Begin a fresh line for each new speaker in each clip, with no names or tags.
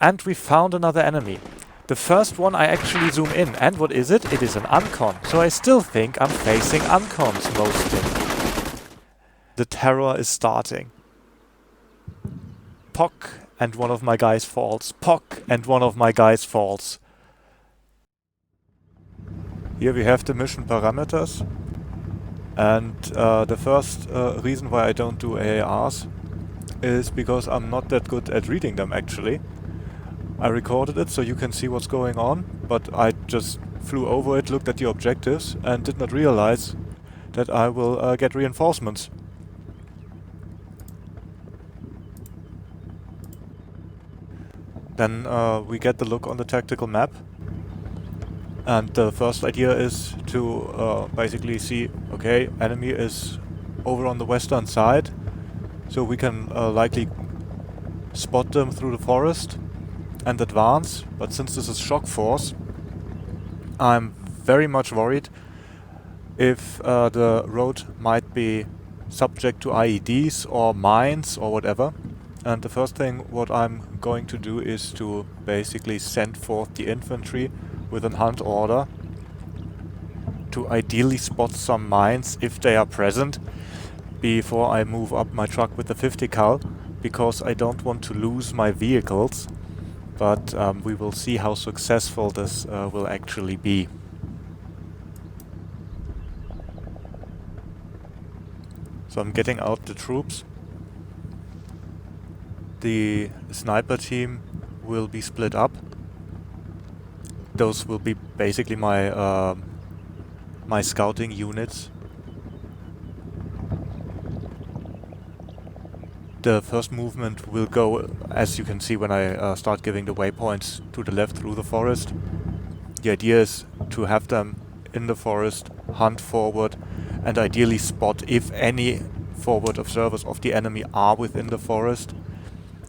And we found another enemy. The first one I actually zoom in. And what is it? It is an uncon. So I still think I'm facing uncons mostly. The terror is starting. Pock, and one of my guys falls. Pock, and one of my guys falls. Here we have the mission parameters. And the first reason why I don't do AARs is because I'm not that good at reading them actually. I recorded it so you can see what's going on, but I just flew over it, looked at the objectives and did not realize that I will get reinforcements. Then we get the look on the tactical map. And the first idea is to basically see, okay, enemy is over on the western side, so we can likely spot them through the forest and advance. But since this is shock force, I'm very much worried if the road might be subject to IEDs or mines or whatever. And the first thing what I'm going to do is to basically send forth the infantry with a hunt order to ideally spot some mines if they are present before I move up my truck with the 50 cal, because I don't want to lose my vehicles. But we will see how successful this will actually be. So I'm getting out the troops. The sniper team will be split up. Those will be basically my my scouting units. The first movement will go, as you can see when I start giving the waypoints, to the left through the forest. The idea is to have them in the forest, hunt forward, and ideally spot if any forward observers of the enemy are within the forest,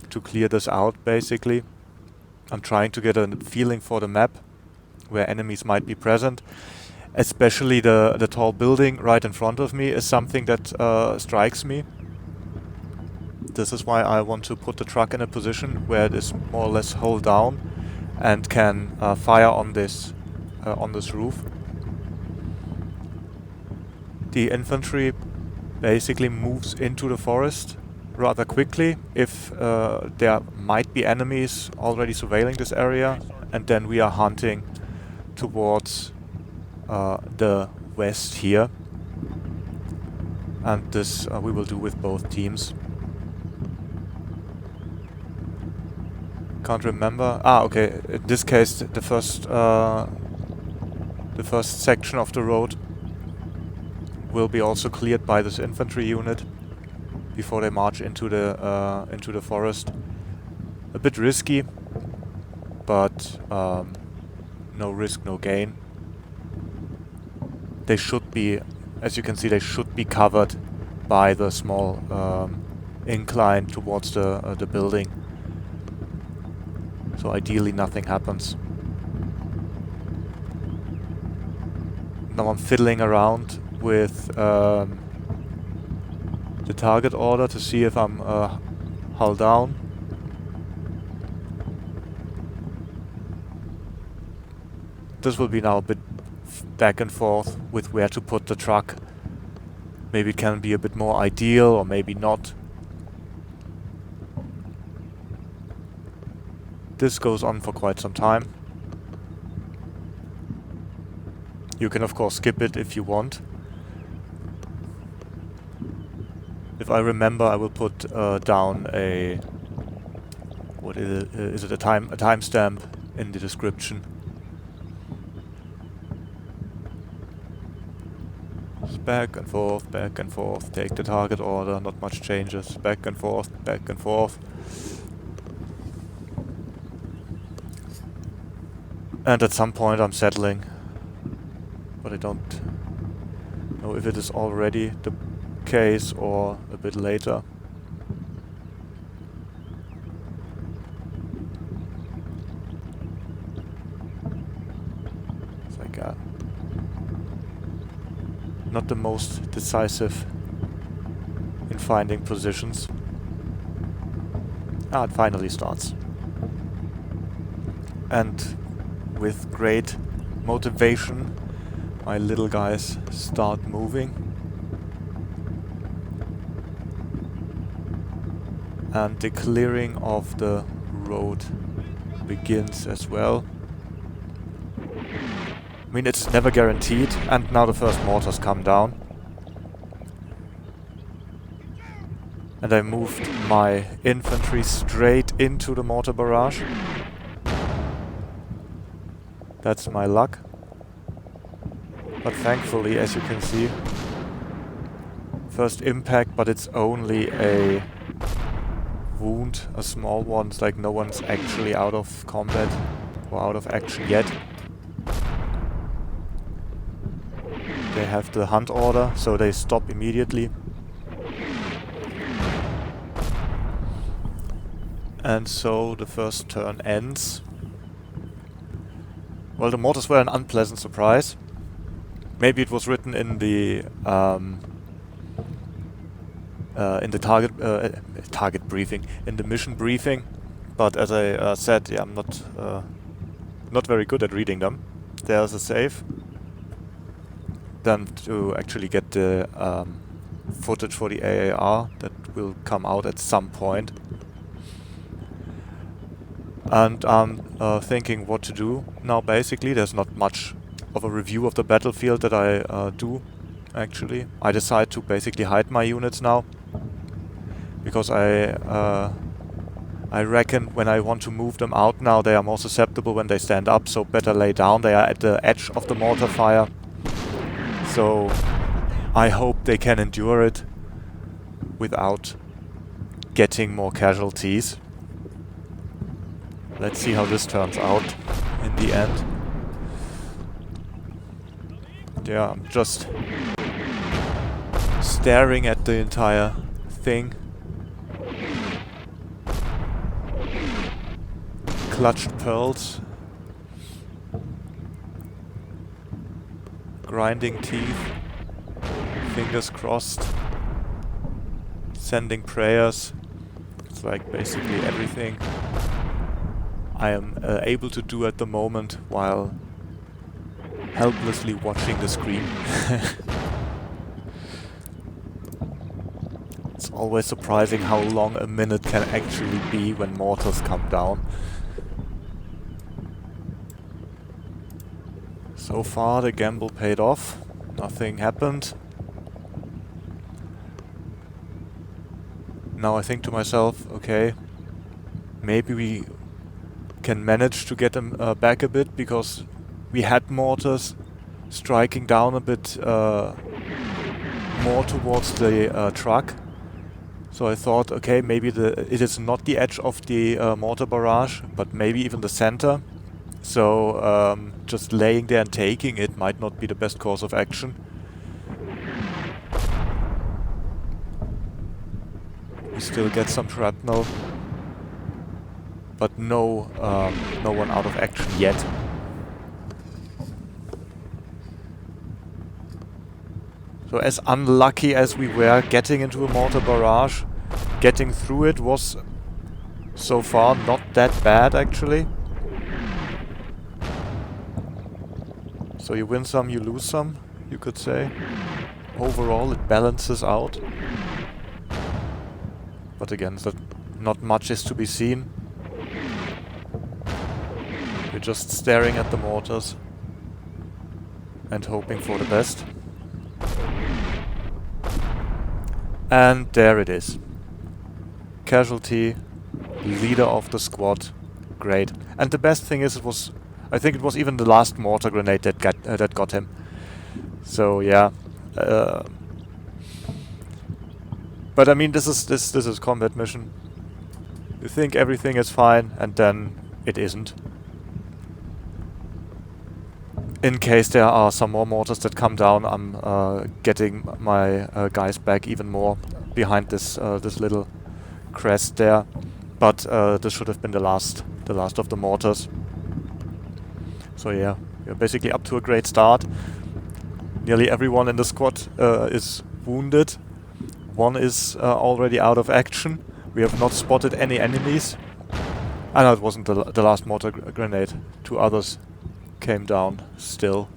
to clear this out basically. I'm trying to get a feeling for the map where enemies might be present. Especially the tall building right in front of me is something that strikes me. This is why I want to put the truck in a position where it is more or less hold down and can fire on this roof. The infantry basically moves into the forest rather quickly if there might be enemies already surveilling this area, and then we are hunting towards the west here, and this we will do with both teams. Can't remember. Okay. In this case, the first section of the road will be also cleared by this infantry unit before they march into the forest. A bit risky, but no risk, no gain. They should be, as you can see, they should be covered by the small incline towards the building. So ideally nothing happens. Now I'm fiddling around with the target order to see if I'm hull down. This will be now a bit back and forth with where to put the truck. Maybe it can be a bit more ideal or maybe not. This goes on for quite some time. You can of course skip it if you want. If I remember, I will put down a what is it a timestamp in the description. Just back and forth, take the target order, not much changes, back and forth, back and forth. And at some point I'm settling, but I don't know if it is already the case or a bit later. It's like not the most decisive in finding positions. It finally starts. and with great motivation my little guys start moving. And the clearing of the road begins as well. I mean, it's never guaranteed, and now the first mortars come down. And I moved my infantry straight into the mortar barrage. That's my luck. But thankfully, as you can see, first impact, but it's only a wound, a small one. It's like no one's actually out of combat or out of action yet. They have the hunt order, so they stop immediately. And so the first turn ends. Well, the mortars were an unpleasant surprise. Maybe it was written in the target briefing, in the mission briefing. But as I said, yeah, I'm not very good at reading them. There's a save. Then to actually get the footage for the AAR that will come out at some point. And I'm thinking what to do now. Basically, there's not much of a review of the battlefield that I do, actually. I decide to basically hide my units now, because I reckon when I want to move them out now, they are more susceptible when they stand up, so better lay down. They are at the edge of the mortar fire, so I hope they can endure it without getting more casualties. Let's see how this turns out in the end. Yeah, I'm just staring at the entire thing. Clutched pearls. Grinding teeth. Fingers crossed. Sending prayers. It's like basically everything I am able to do at the moment while helplessly watching the screen. It's always surprising how long a minute can actually be when mortars come down. So far the gamble paid off. Nothing happened. Now I think to myself, okay, maybe we can manage to get them back a bit, because we had mortars striking down a bit more towards the truck. So I thought, okay, maybe it is not the edge of the mortar barrage, but maybe even the center. So just laying there and taking it might not be the best course of action. We still get some shrapnel, but no one out of action yet. So as unlucky as we were getting into a mortar barrage, getting through it was so far not that bad actually. So you win some, you lose some, you could say. Overall it balances out. But again, not much is to be seen. We're just staring at the mortars and hoping for the best. And there it is. Casualty, leader of the squad. Great. And the best thing is, I think it was even the last mortar grenade that got him. So yeah. But I mean, this is combat mission. You think everything is fine, and then it isn't. In case there are some more mortars that come down, I'm getting my guys back even more behind this little crest there. But this should have been the last of the mortars. So yeah, we're basically up to a great start. Nearly everyone in the squad is wounded. One is already out of action. We have not spotted any enemies. Ah, no, it wasn't the last mortar grenade. 2 others came down still.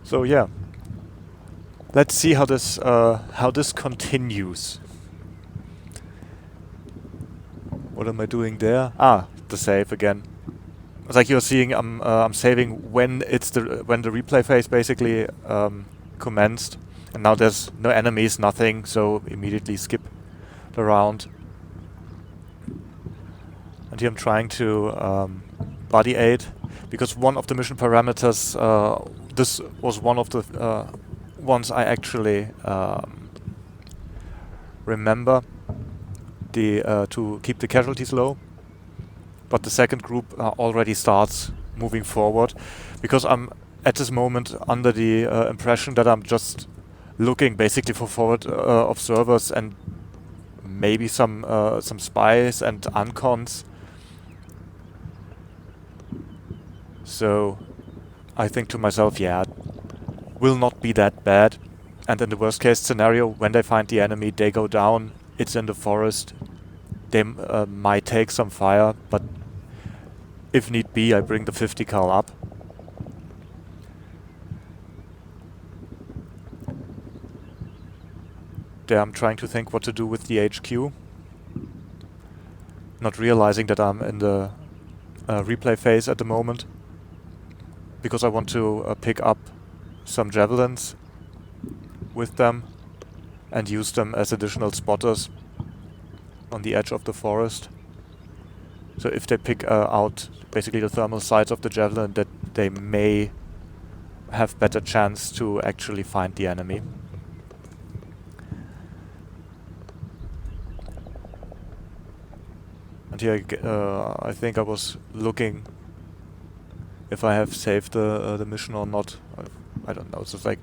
So yeah, let's see how this continues. What am I doing there? Ah, the save again. It's like you're seeing, I'm saving when the replay phase basically commenced, and now there's no enemies, nothing, so immediately skip the round. And here I'm trying to body aid, because one of the mission parameters, this was one of the ones I actually remember, to keep the casualties low. But the second group already starts moving forward, because I'm at this moment under the impression that I'm just looking basically for forward observers and maybe some spies and uncons. So I think to myself, yeah, will not be that bad. And in the worst case scenario, when they find the enemy, they go down, it's in the forest, they might take some fire, but if need be, I bring the 50 cal up. There I'm trying to think what to do with the HQ. Not realizing that I'm in the replay phase at the moment, because I want to pick up some javelins with them and use them as additional spotters on the edge of the forest. So if they pick out basically the thermal sights of the javelin, that they may have better chance to actually find the enemy. And here I think I was looking if I have saved the mission or not. I don't know. It's just like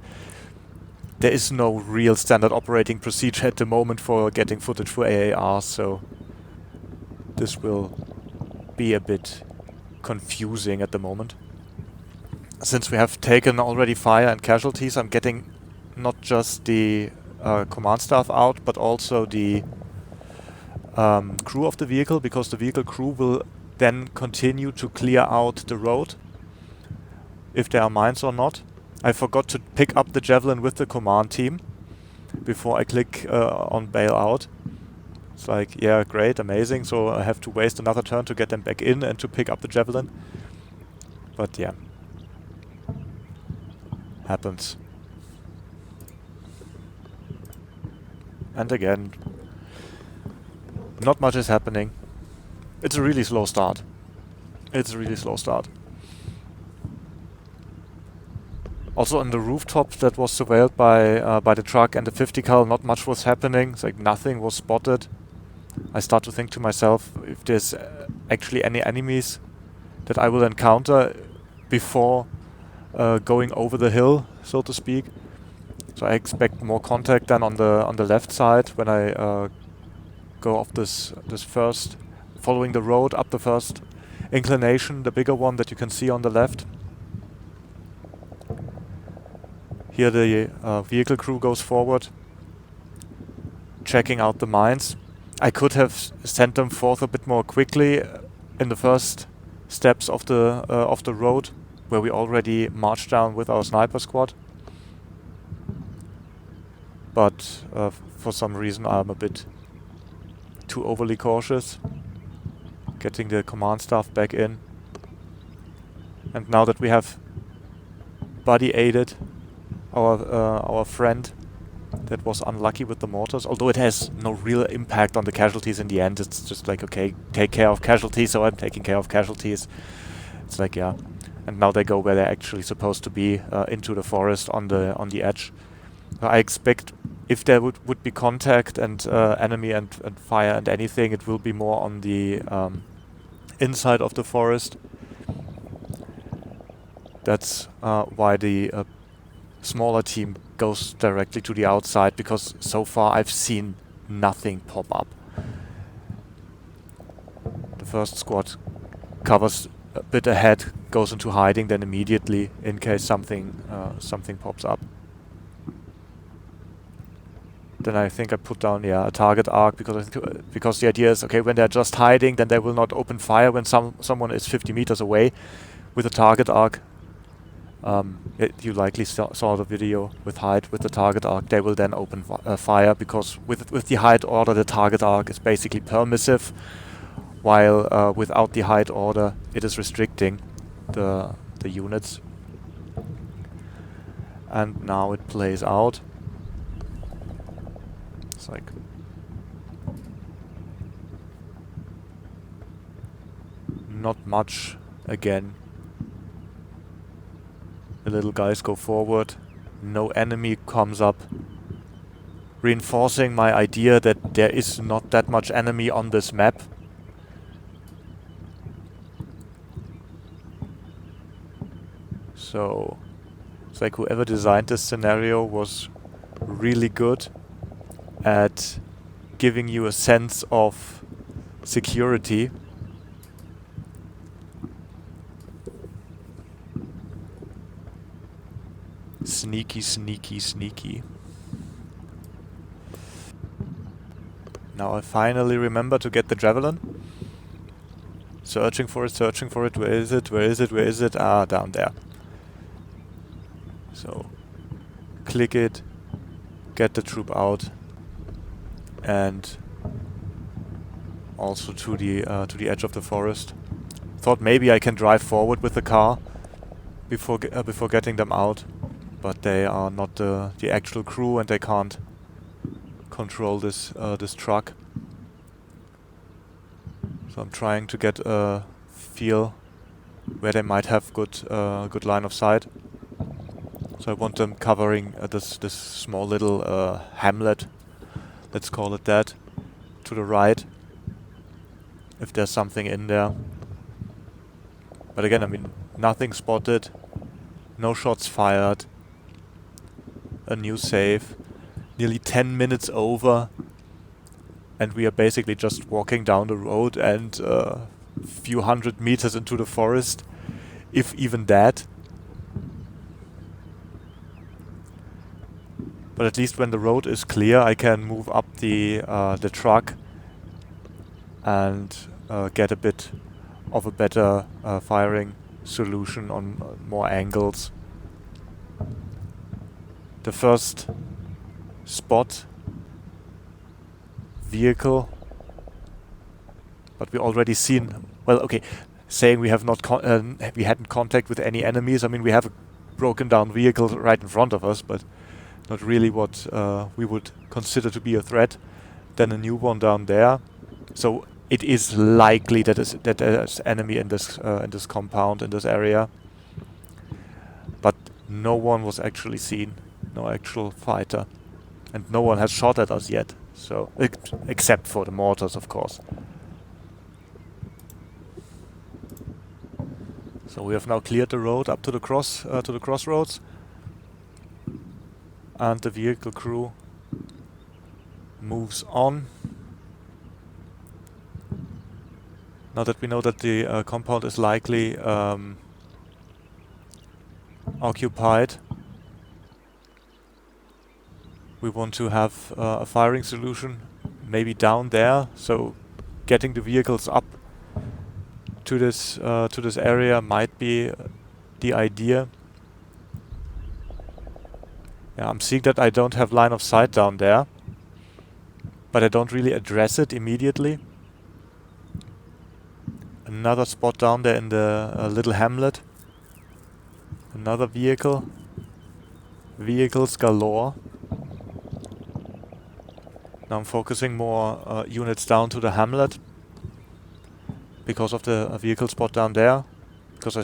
there is no real standard operating procedure at the moment for getting footage for AARs, so this will be a bit confusing at the moment. Since we have taken already fire and casualties, I'm getting not just the command staff out, but also the crew of the vehicle, because the vehicle crew will then continue to clear out the road, if there are mines or not. I forgot to pick up the javelin with the command team before I click on bail out. It's like, yeah, great, amazing, so I have to waste another turn to get them back in and to pick up the javelin. But yeah, happens. And again, not much is happening. It's a really slow start. It's a really slow start. Also on the rooftop that was surveilled by the truck and the 50 cal, not much was happening. It's like nothing was spotted. I start to think to myself if there's actually any enemies that I will encounter before going over the hill, so to speak. So I expect more contact than on the left side when I go off this first, following the road up the first inclination, the bigger one that you can see on the left. Here the vehicle crew goes forward, checking out the mines. I could have sent them forth a bit more quickly in the first steps of the road, where we already marched down with our sniper squad. But for some reason I'm a bit too overly cautious, getting the command staff back in. And now that we have buddy aided our friend that was unlucky with the mortars, although it has no real impact on the casualties in the end, it's just like, okay, take care of casualties, so I'm taking care of casualties. It's like, yeah. And now they go where they're actually supposed to be, into the forest on the edge. I expect if there would be contact and enemy and fire and anything, it will be more on the inside of the forest. That's why the smaller team goes directly to the outside, because so far I've seen nothing pop up. The first squad covers a bit ahead, goes into hiding, then immediately in case something pops up. then I think I put down a target arc, because because the idea is, okay, when they're just hiding, then they will not open fire when someone is 50 meters away. With a target arc, you likely saw the video with hide with the target arc. They will then open fire, because with the hide order, the target arc is basically permissive, while without the hide order, it is restricting the units. And now it plays out. It's like not much again. The little guys go forward. No enemy comes up, reinforcing my idea that there is not that much enemy on this map. So it's like whoever designed this scenario was really good at giving you a sense of security. Sneaky, sneaky, sneaky. Now I finally remember to get the javelin. Searching for it. Where is it? Where is it? Where is it? Ah, down there. So click it, get the troop out, and also to the edge of the forest. Thought maybe I can drive forward with the car before getting them out, but they are not the actual crew, and they can't control this truck. So I'm trying to get a feel where they might have good line of sight. So I want them covering this small little hamlet, let's call it that, to the right, if there's something in there. But again, I mean, nothing spotted, no shots fired, a new save, nearly 10 minutes over, and we are basically just walking down the road and a few hundred meters into the forest, if even that. But at least when the road is clear, I can move up the truck and get a bit of a better firing solution on more angles. The first spot vehicle, but we already seen. Well, okay, saying we have not we hadn't contact with any enemies. I mean, we have a broken down vehicle right in front of us, but not really what we would consider to be a threat. Then a new one down there. So it is likely that there's enemy in this compound, in this area. But no one was actually seen. No actual fighter. And no one has shot at us yet. So except for the mortars, of course. So we have now cleared the road up to the crossroads. And the vehicle crew moves on. Now that we know that the compound is likely occupied, we want to have a firing solution maybe down there. So getting the vehicles up to this area might be the idea. Yeah, I'm seeing that I don't have line of sight down there, but I don't really address it immediately. Another spot down there in the little hamlet. Another vehicle. Vehicles galore. Now I'm focusing more units down to the hamlet because of the vehicle spot down there. Because I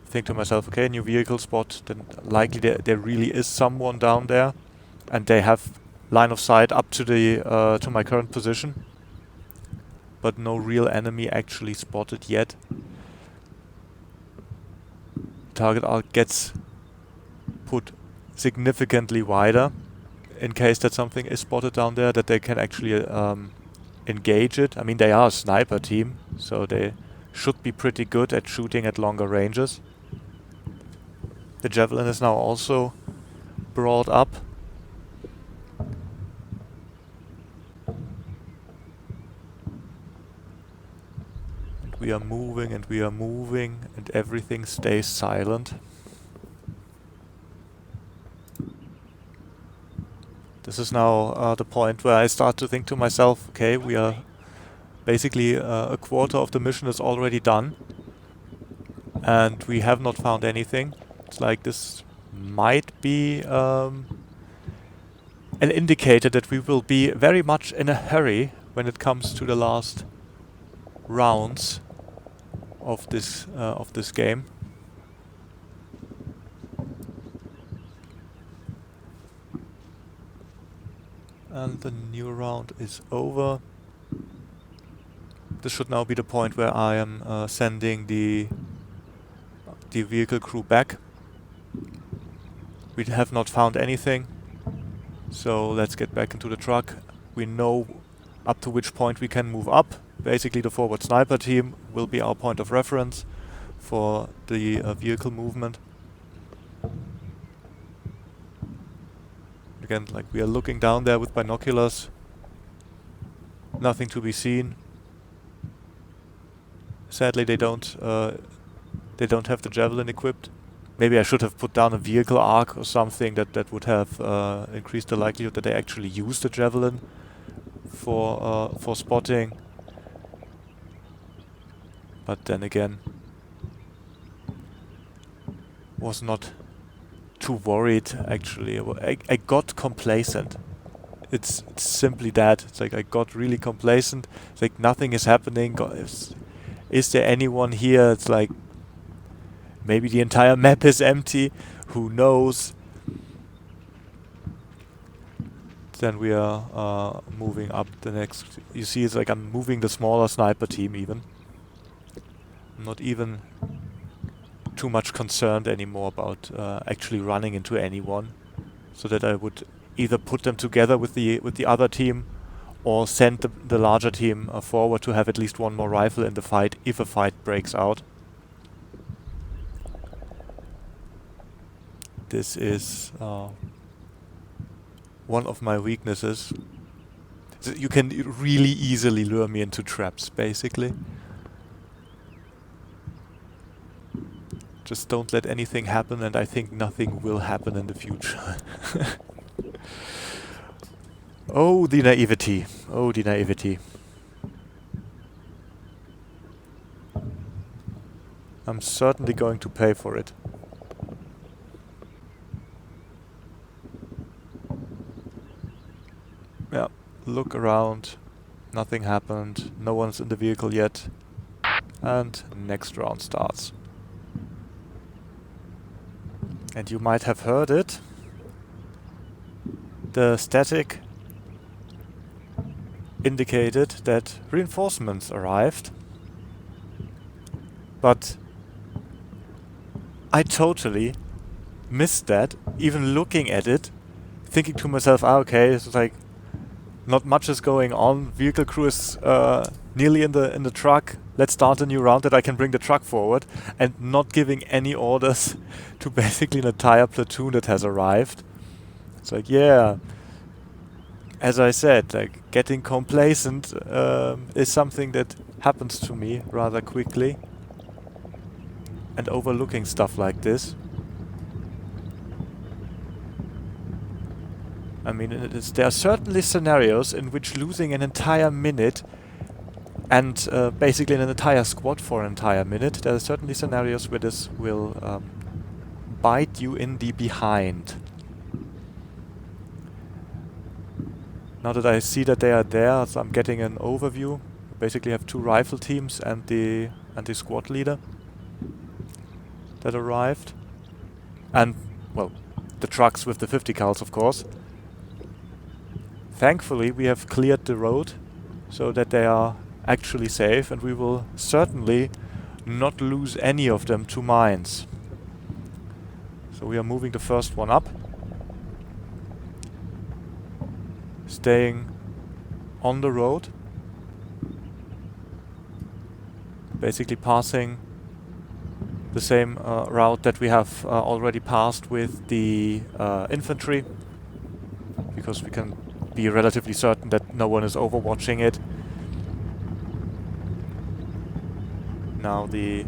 think to myself, okay, new vehicle spot, then likely there really is someone down there, and they have line of sight up to the to my current position, but no real enemy actually spotted yet. Target arc gets put significantly wider in case that something is spotted down there, that they can actually engage it. I mean, they are a sniper team, so they should be pretty good at shooting at longer ranges. The javelin is now also brought up. we are moving and we are moving and everything stays silent. This is now the point where I start to think to myself, okay, we are basically a quarter of the mission is already done and we have not found anything. It's like this might be an indicator that we will be very much in a hurry when it comes to the last rounds of this game. And the new round is over. This should now be the point where I am sending the vehicle crew back. We have not found anything, so let's get back into the truck. We know up to which point we can move up. Basically the forward sniper team will be our point of reference for the vehicle movement. Again, like we are looking down there with binoculars. Nothing to be seen. Sadly, they don't have the javelin equipped. Maybe I should have put down a vehicle arc or something that would have increased the likelihood that they actually use the javelin for spotting. But then again, was not too worried actually. I got complacent. It's simply that. It's like I got really complacent. It's like nothing is happening. Is there anyone here? It's like maybe the entire map is empty. Who knows? Then we are moving up the next. You see, it's like I'm moving the smaller sniper team even. I'm not even too much concerned anymore about actually running into anyone, so that I would either put them together with the other team or send the larger team forward to have at least one more rifle in the fight if a fight breaks out. This is one of my weaknesses. So you can really easily lure me into traps, basically. Just don't let anything happen, and I think nothing will happen in the future. Oh, the naivety. Oh, the naivety. I'm certainly going to pay for it. Yeah, look around. Nothing happened. No one's in the vehicle yet. And next round starts. And you might have heard it. The static indicated that reinforcements arrived. But I totally missed that, even looking at it, thinking to myself, okay, it's like not much is going on. Vehicle crew is nearly in the truck. Let's start a new round that I can bring the truck forward, and not giving any orders to basically an entire platoon that has arrived. It's like, yeah, as I said, like getting complacent is something that happens to me rather quickly, and overlooking stuff like this. I mean, there are certainly scenarios in which losing an entire minute and basically an entire squad for an entire minute, there are certainly scenarios where this will bite you in the behind. Now that I see that they are there, so I'm getting an overview. We basically have two rifle teams and the squad leader that arrived. And, well, the trucks with the 50 cals, of course. Thankfully, we have cleared the road so that they are actually safe, and we will certainly not lose any of them to mines. So we are moving the first one up, staying on the road, basically passing the same route that we have already passed with the infantry, because we can be relatively certain that no one is overwatching it. now the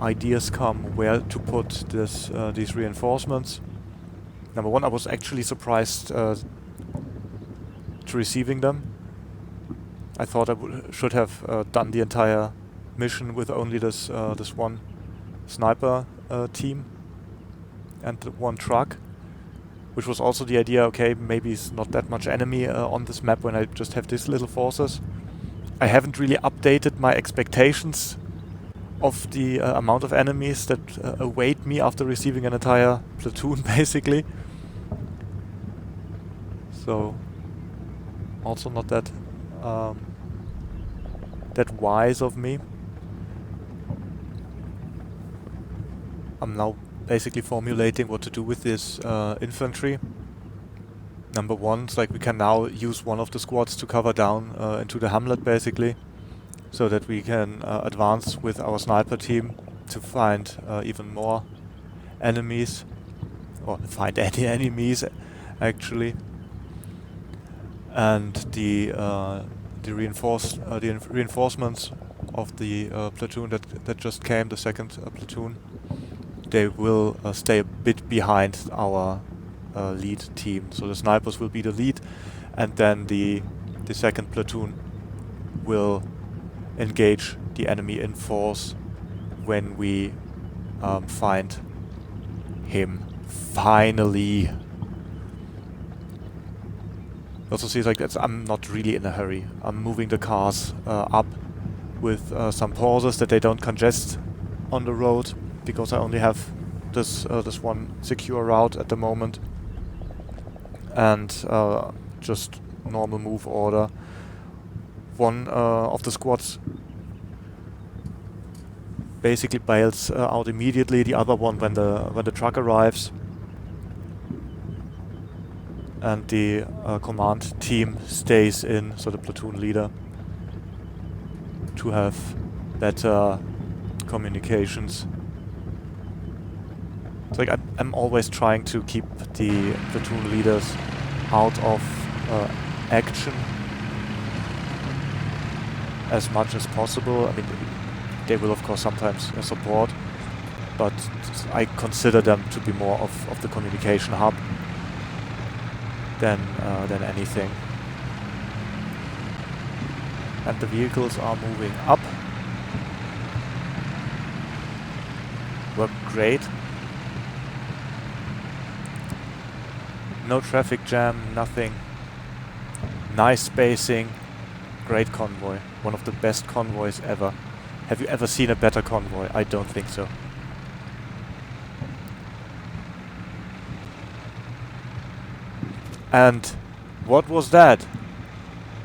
ideas come where to put these reinforcements. Number one, I was actually surprised to receiving them. I thought I should have done the entire mission with only this one sniper team and one truck, which was also the idea. Okay, maybe it's not that much enemy on this map when I just have these little forces. I haven't really updated my expectations of the amount of enemies that await me after receiving an entire platoon, basically. So, also not that that wise of me. I'm now basically formulating what to do with this infantry. Number one, it's like we can now use one of the squads to cover down into the hamlet, basically, so that we can advance with our sniper team to find even more enemies, or find any enemies, actually. And the reinforcements of the platoon that just came, the second platoon, they will stay a bit behind our lead team. So the snipers will be the lead, and then the second platoon will engage the enemy in force when we find him. Finally. Also see, like, I'm not really in a hurry. I'm moving the cars up with some pauses that they don't congest on the road, because I only have this one secure route at the moment, and just normal move order. One of the squads basically bails out immediately. The other one when the truck arrives, and the command team stays in, so the platoon leader, to have better communications. It's like I'm always trying to keep the platoon leaders out of action as much as possible. I mean, they will of course sometimes support, but I consider them to be more of the communication hub than anything. And the vehicles are moving up. Work great. No traffic jam, nothing. Nice spacing. Great convoy. One of the best convoys ever. Have you ever seen a better convoy? I don't think so. And what was that?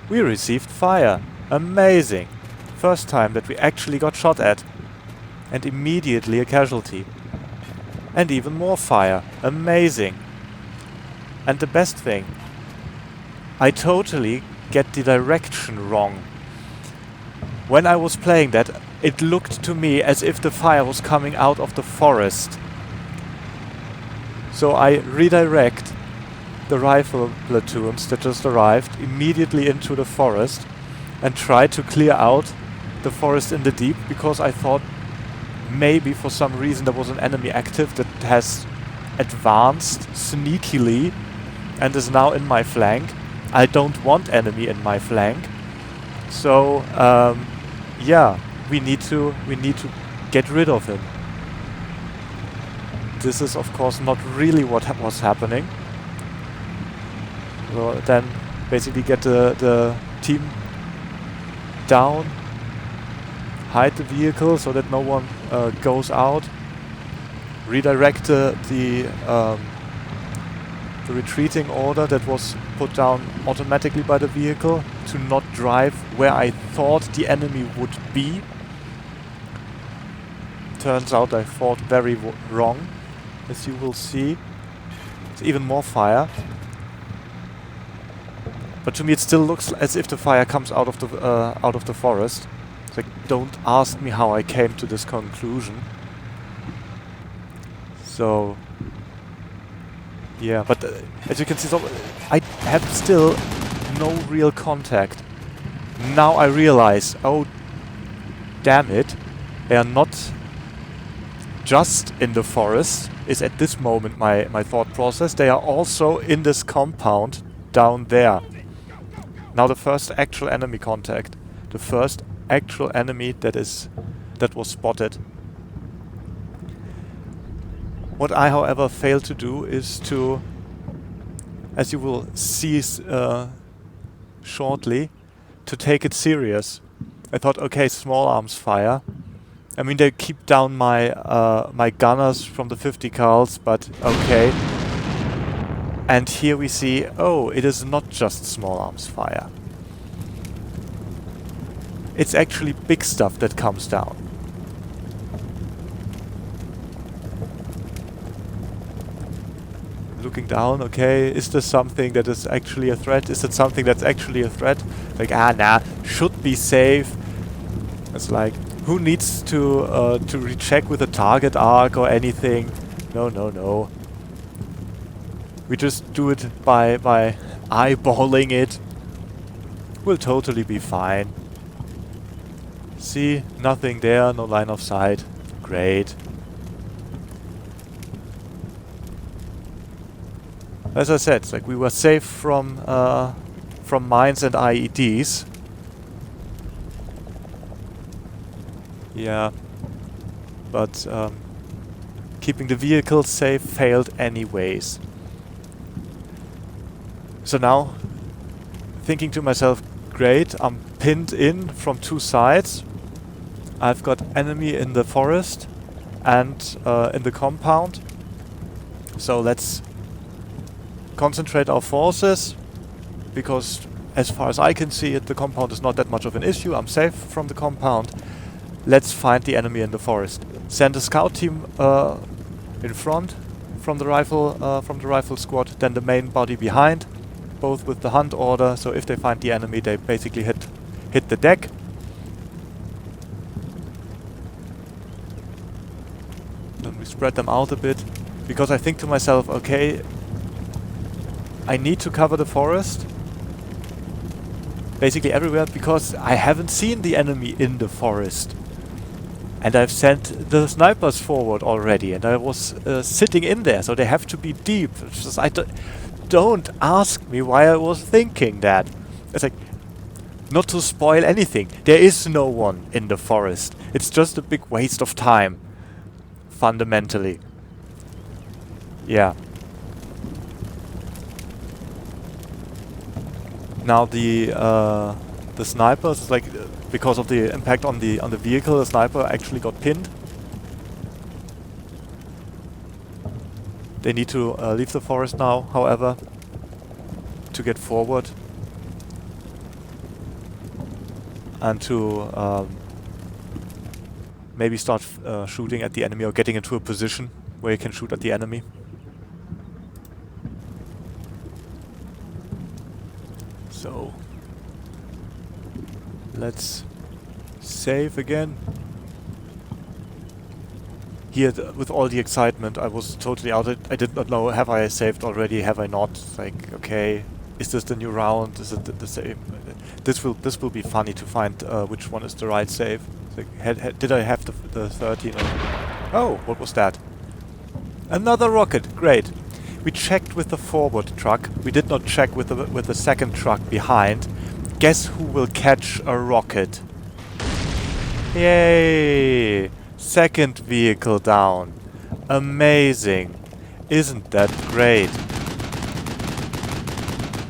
We received fire. Amazing. First time that we actually got shot at. And immediately a casualty. And even more fire. Amazing. And the best thing, I totally get the direction wrong. When I was playing that, it looked to me as if the fire was coming out of the forest. So I redirect the rifle platoons that just arrived immediately into the forest and try to clear out the forest in the deep, because I thought maybe for some reason there was an enemy active that has advanced sneakily and is now in my flank. I don't want enemy in my flank, so yeah, we need to get rid of him. This is of course not really what was happening. So then basically get the team down, hide the vehicle so that no one goes out, redirect the retreating order that was put down automatically by the vehicle to not drive where I thought the enemy would be. Turns out I thought very wrong, as you will see. It's even more fire. But to me it still looks as if the fire comes out of the forest. It's like, don't ask me how I came to this conclusion. So yeah, but as you can see, I have still no real contact. Now I realize, oh damn it, they are not just in the forest, is at this moment my thought process. They are also in this compound down there. Now the first actual enemy contact. The first actual enemy that was spotted. What I, however, failed to do is to, as you will see shortly, to take it serious. I thought, okay, small arms fire. I mean, they keep down my my gunners from the 50 cals, but okay. And here we see, oh, it is not just small arms fire. It's actually big stuff that comes down. Looking down, okay, is this something that is actually a threat? Is it something that's actually a threat? Like, nah, should be safe. It's like, who needs to recheck with a target arc or anything? No. We just do it by eyeballing it. We'll totally be fine. See, nothing there, no line of sight. Great. As I said, like we were safe from mines and IEDs. Yeah, but keeping the vehicle safe failed anyways. So now, thinking to myself, great, I'm pinned in from two sides. I've got enemy in the forest and in the compound. So let's concentrate our forces, because as far as I can see it, the compound is not that much of an issue. I'm safe from the compound. Let's find the enemy in the forest. Send a scout team in front from the rifle squad, then the main body behind, both with the hunt order. So if they find the enemy, they basically hit the deck. Then we spread them out a bit, because I think to myself, okay, I need to cover the forest basically everywhere, because I haven't seen the enemy in the forest. And I've sent the snipers forward already, and I was sitting in there, so they have to be deep. It's just, don't ask me why I was thinking that. It's like, not to spoil anything, there is no one in the forest. It's just a big waste of time, fundamentally. Yeah. Now the snipers, like, because of the impact on the vehicle, the sniper actually got pinned. They need to leave the forest now, however, to get forward and to maybe start shooting at the enemy, or getting into a position where you can shoot at the enemy. So let's save again. Here, with all the excitement, I was totally out. I did not know, have I saved already, have I not? Like, okay, is this the new round? Is it the same? This will be funny to find which one is the right save. Like, did I have the 13? Oh, what was that? Another rocket, great. We checked with the forward truck. We did not check with the second truck behind. Guess who will catch a rocket? Yay! Second vehicle down. Amazing. Isn't that great?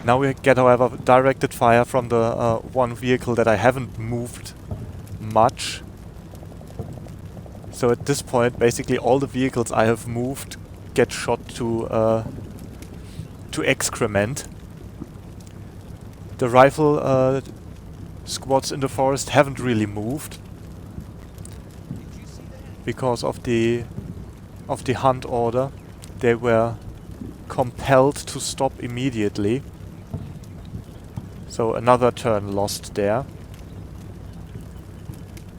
Now we get, however, directed fire from the one vehicle that I haven't moved much. So at this point, basically all the vehicles I have moved get shot to excrement. The rifle squads in the forest haven't really moved because of the hunt order. They were compelled to stop immediately. So another turn lost there.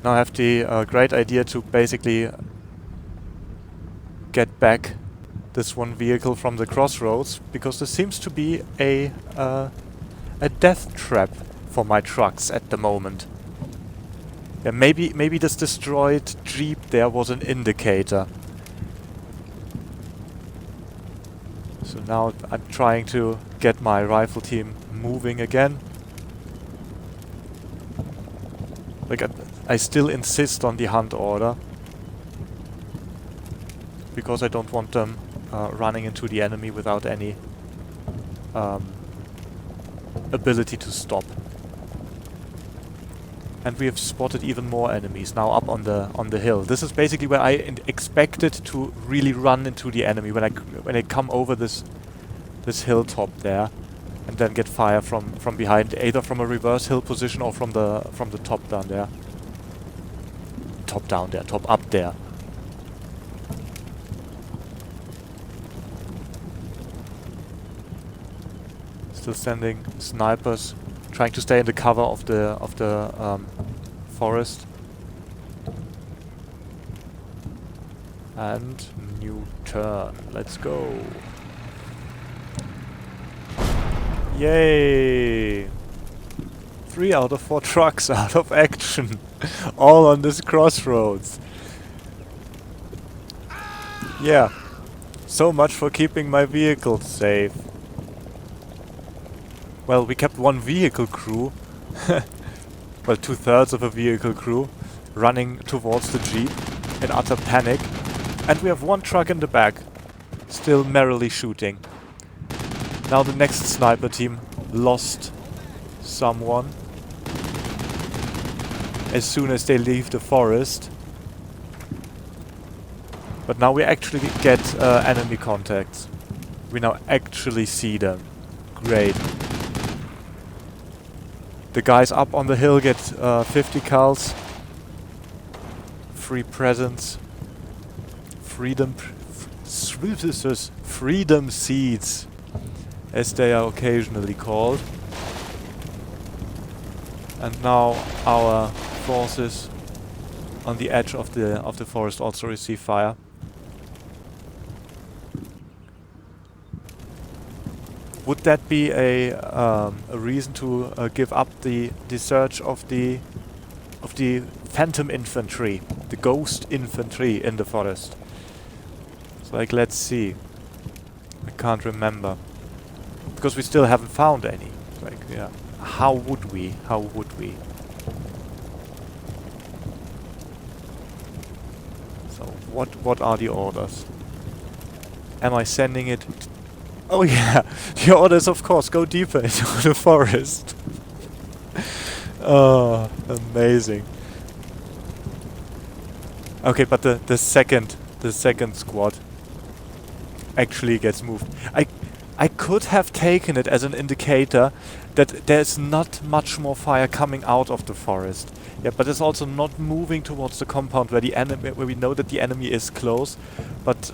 Now I have the great idea to basically get back this one vehicle from the crossroads, because this seems to be a death trap for my trucks at the moment. Yeah, maybe this destroyed Jeep there was an indicator. So now I'm trying to get my rifle team moving again. Like I still insist on the hunt order. Because I don't want them running into the enemy without any ability to stop. And we have spotted even more enemies now up on the hill. This is basically where I expected to really run into the enemy when I come over this hilltop there, and then get fire from behind, either from a reverse hill position or from the top down there. Top up there. Still standing snipers, trying to stay in the cover of the forest. And new turn. Let's go. Yay! 3 out of 4 trucks out of action. All on this crossroads. Yeah. So much for keeping my vehicle safe. Well, we kept 1 vehicle crew, well, 2/3 of a vehicle crew, running towards the Jeep in utter panic. And we have 1 truck in the back, still merrily shooting. Now the next sniper team lost someone as soon as they leave the forest. But now we actually get enemy contacts. We now actually see them. Great. The guys up on the hill get 50 cals. Free presents. Freedom seeds, as they are occasionally called. And now our forces on the edge of the forest also receive fire. Would that be a reason to give up the search of the phantom infantry, the ghost infantry in the forest? It's like, let's see. I can't remember because we still haven't found any. It's like, yeah, how would we? How would we? So what are the orders? Am I sending it? Oh yeah, the orders of course go deeper into the forest. Oh, amazing. Okay, but the second squad actually gets moved. I could have taken it as an indicator that there's not much more fire coming out of the forest. Yeah, but it's also not moving towards the compound where we know that the enemy is close, but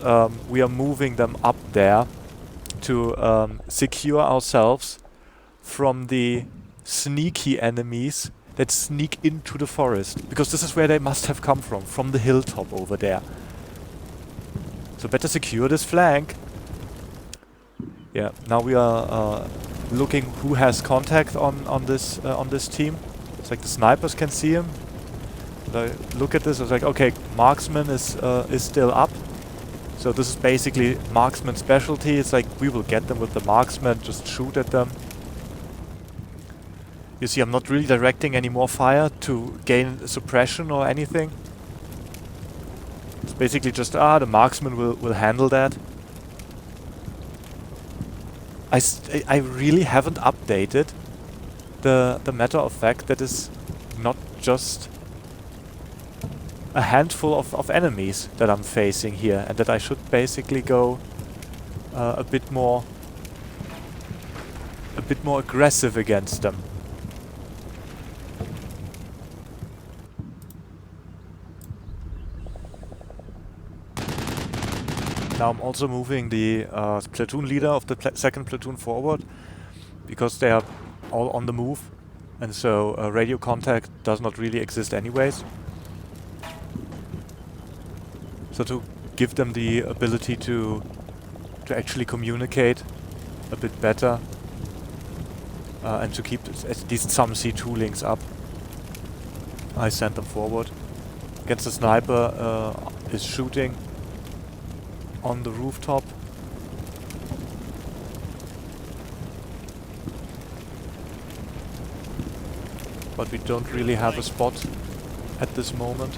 we are moving them up there to secure ourselves from the sneaky enemies that sneak into the forest. Because this is where they must have come from the hilltop over there. So better secure this flank. Yeah, now we are looking who has contact on this team. It's like the snipers can see him. But I look at this, it's like, okay, marksman is still up. So this is basically marksman specialty. It's like we will get them with the marksman, just shoot at them. You see, I'm not really directing any more fire to gain suppression or anything. It's basically just, the marksman will handle that. I really haven't updated the matter of fact that is not just a handful of enemies that I'm facing here, and that I should basically go a bit more aggressive against them. Now I'm also moving the platoon leader of the second platoon forward, because they are all on the move, and so radio contact does not really exist anyways. So to give them the ability to actually communicate a bit better, and to keep at least some C2 links up. I send them forward. Against the sniper is shooting on the rooftop. But we don't really have a spot at this moment.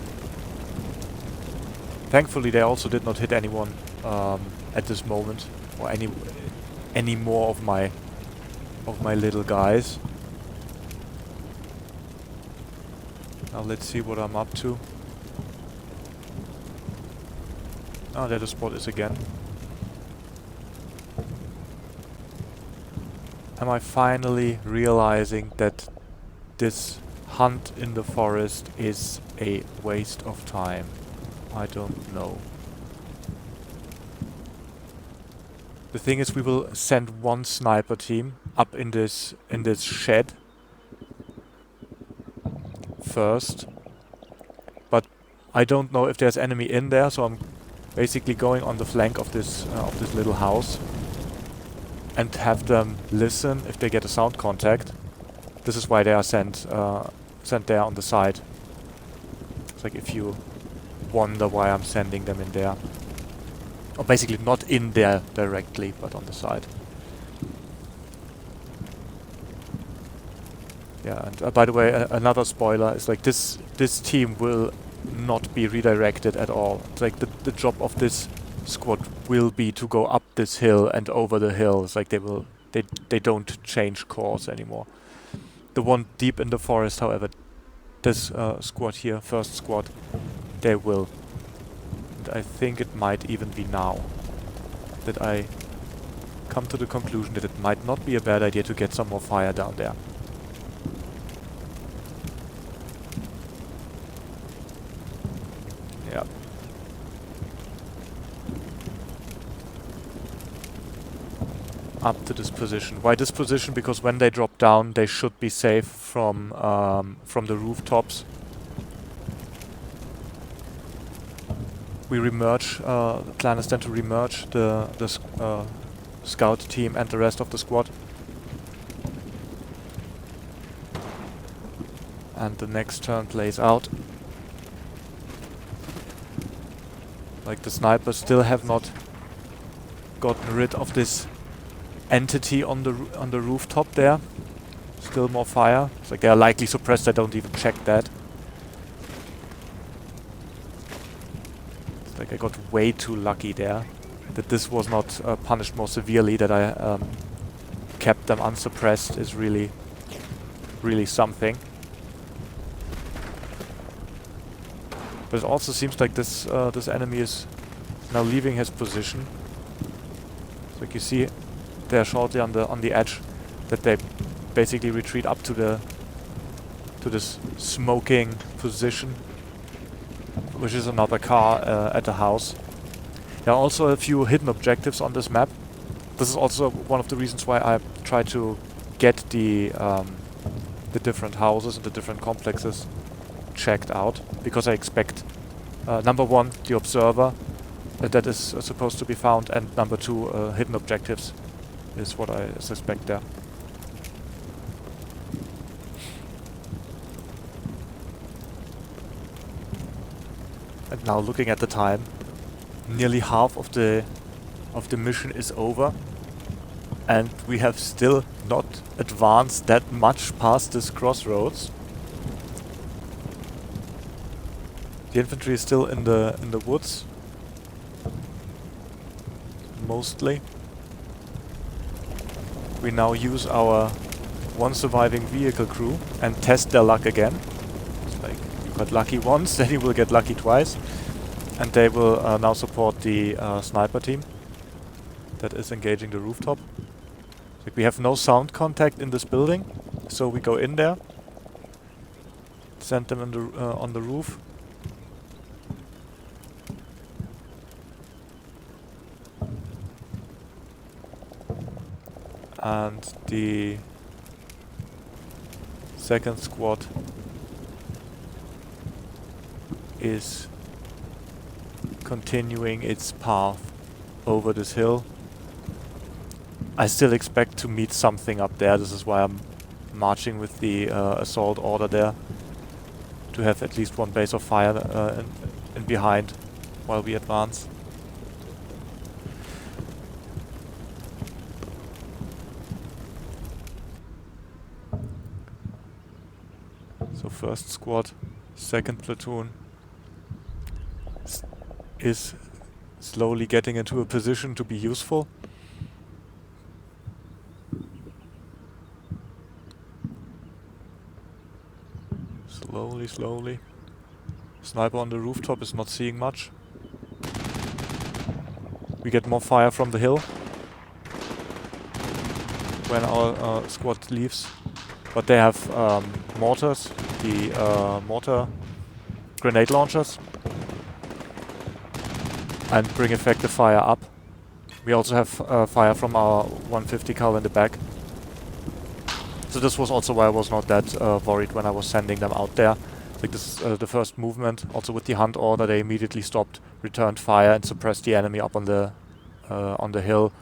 Thankfully they also did not hit anyone at this moment, or any more of my little guys. Now let's see what I'm up to. Oh, there the spot is again. Am I finally realizing that this hunt in the forest is a waste of time? I don't know. The thing is, we will send one sniper team up in this shed first, but I don't know if there's enemy in there, so I'm basically going on the flank of this little house and have them listen if they get a sound contact. This is why they are sent there on the side. It's like if you wonder why I'm sending them in there. Or basically not in there directly, but on the side. Yeah, and by the way, another spoiler is like this team will not be redirected at all. It's like the job of this squad will be to go up this hill and over the hill. It's like they don't change course anymore. The one deep in the forest, however, this squad here, first squad, they will. And I think it might even be now that I come to the conclusion that it might not be a bad idea to get some more fire down there. Yeah. Up to this position. Why this position? Because when they drop down, they should be safe from the rooftops. We remerge. The plan is then to remerge the scout team and the rest of the squad. And the next turn plays out. Like the snipers still have not gotten rid of this entity on the rooftop there. Still more fire. It's like they are likely suppressed. I don't even check that. It's like I got way too lucky there. That this was not punished more severely. That I kept them unsuppressed is really, really something. But it also seems like this enemy is now leaving his position. So like you see there shortly on the edge that they basically retreat up to this smoking position, which is another car at the house. There are also a few hidden objectives on this map. This is also one of the reasons why I try to get the different houses and the different complexes checked out, because I expect number one, the observer that is supposed to be found, and number two, hidden objectives is what I suspect there. And now looking at the time, nearly half of the mission is over, and we have still not advanced that much past this crossroads. The infantry is still in the woods, mostly. We now use our one surviving vehicle crew and test their luck again. It's like, you got lucky once, then you will get lucky twice. And they will now support the sniper team that is engaging the rooftop. Like, we have no sound contact in this building, so we go in there, send them on the roof. And the second squad is continuing its path over this hill. I still expect to meet something up there. This is why I'm marching with the assault order there. to have at least one base of fire in behind while we advance. So first squad, second platoon is slowly getting into a position to be useful. Slowly. Sniper on the rooftop is not seeing much. We get more fire from the hill when our squad leaves. But they have mortars, the mortar grenade launchers, and bring effective fire up. We also have fire from our 150 cal in the back. So this was also why I was not that worried when I was sending them out there. Like this is the first movement. Also with the hunt order, they immediately stopped, returned fire, and suppressed the enemy up on the hill.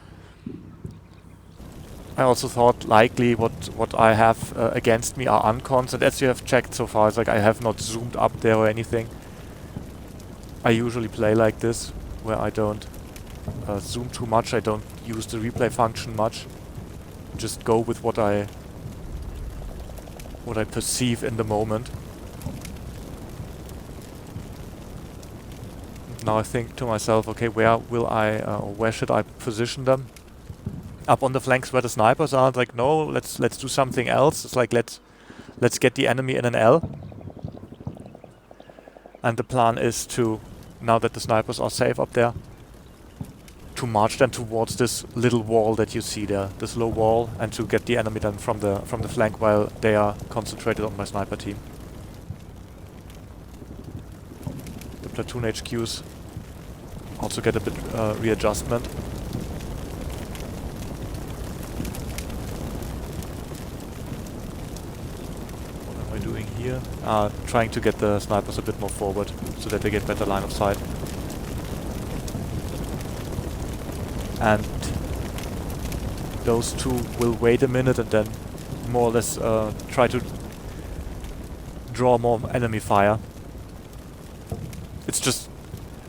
I also thought likely what I have against me are uncons, and as you have checked so far, it's like I have not zoomed up there or anything. I usually play like this, where I don't zoom too much, I don't use the replay function much. Just go with what I perceive in the moment. Now I think to myself, okay, where should I position them? Up on the flanks where the snipers are. It's like, no, let's do something else. It's like let's get the enemy in an L. And the plan is to, now that the snipers are safe up there, to march them towards this little wall that you see there, this low wall, and to get the enemy then from the flank while they are concentrated on my sniper team. The platoon HQs also get a bit readjustment. What am I doing here? Trying to get the snipers a bit more forward so that they get better line of sight. And those two will wait a minute and then more or less try to draw more enemy fire. It's just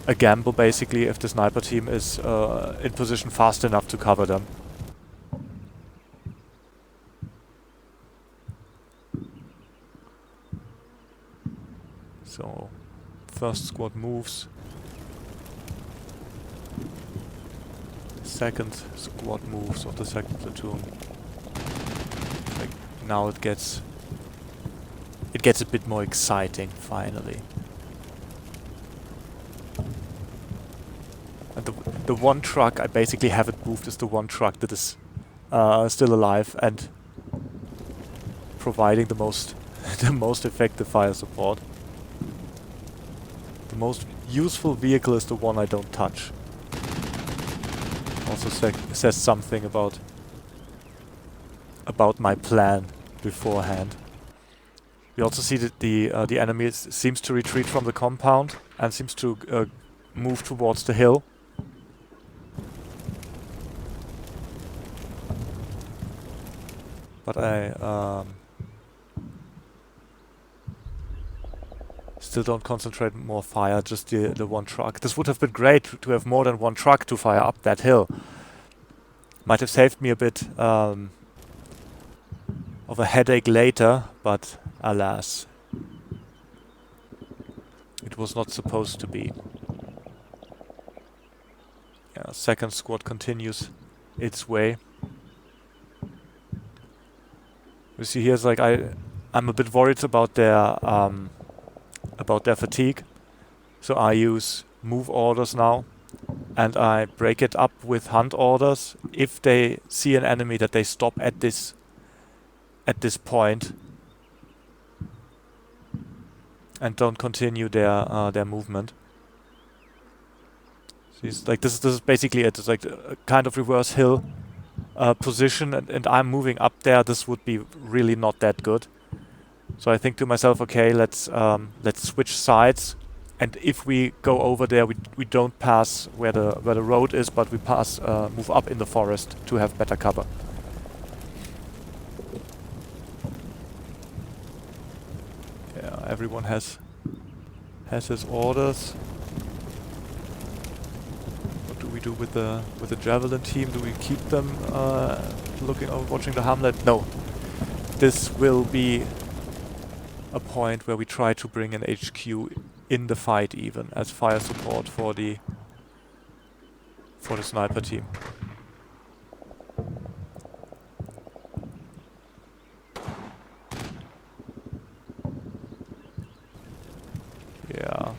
a gamble basically if the sniper team is in position fast enough to cover them. So, first squad moves. Second squad moves of the second platoon. Like now it gets a bit more exciting finally. And the one truck I basically haven't moved is the one truck that is still alive and providing the most effective fire support. The most useful vehicle is the one I don't touch. Also says something about my plan beforehand. We also see that the enemy seems to retreat from the compound and seems to move towards the hill. But I still don't concentrate more fire, just the one truck. This would have been great to have more than one truck to fire up that hill. Might have saved me a bit of a headache later, but alas, it was not supposed to be. Yeah, second squad continues its way. You see here's like I'm a bit worried about their fatigue, so I use move orders now, and I break it up with hunt orders. If they see an enemy, that they stop at this point and don't continue their movement. So it's like this is basically it. It's like a kind of reverse hill position, and I'm moving up there. This would be really not that good. So I think to myself, okay, let's switch sides, and if we go over there, we don't pass where the road is, but we move up in the forest to have better cover. Yeah, everyone has his orders. What do we do with the javelin team? Do we keep them watching the hamlet? No. This will be a point where we try to bring an HQ in the fight even as fire support for the sniper team. Yeah.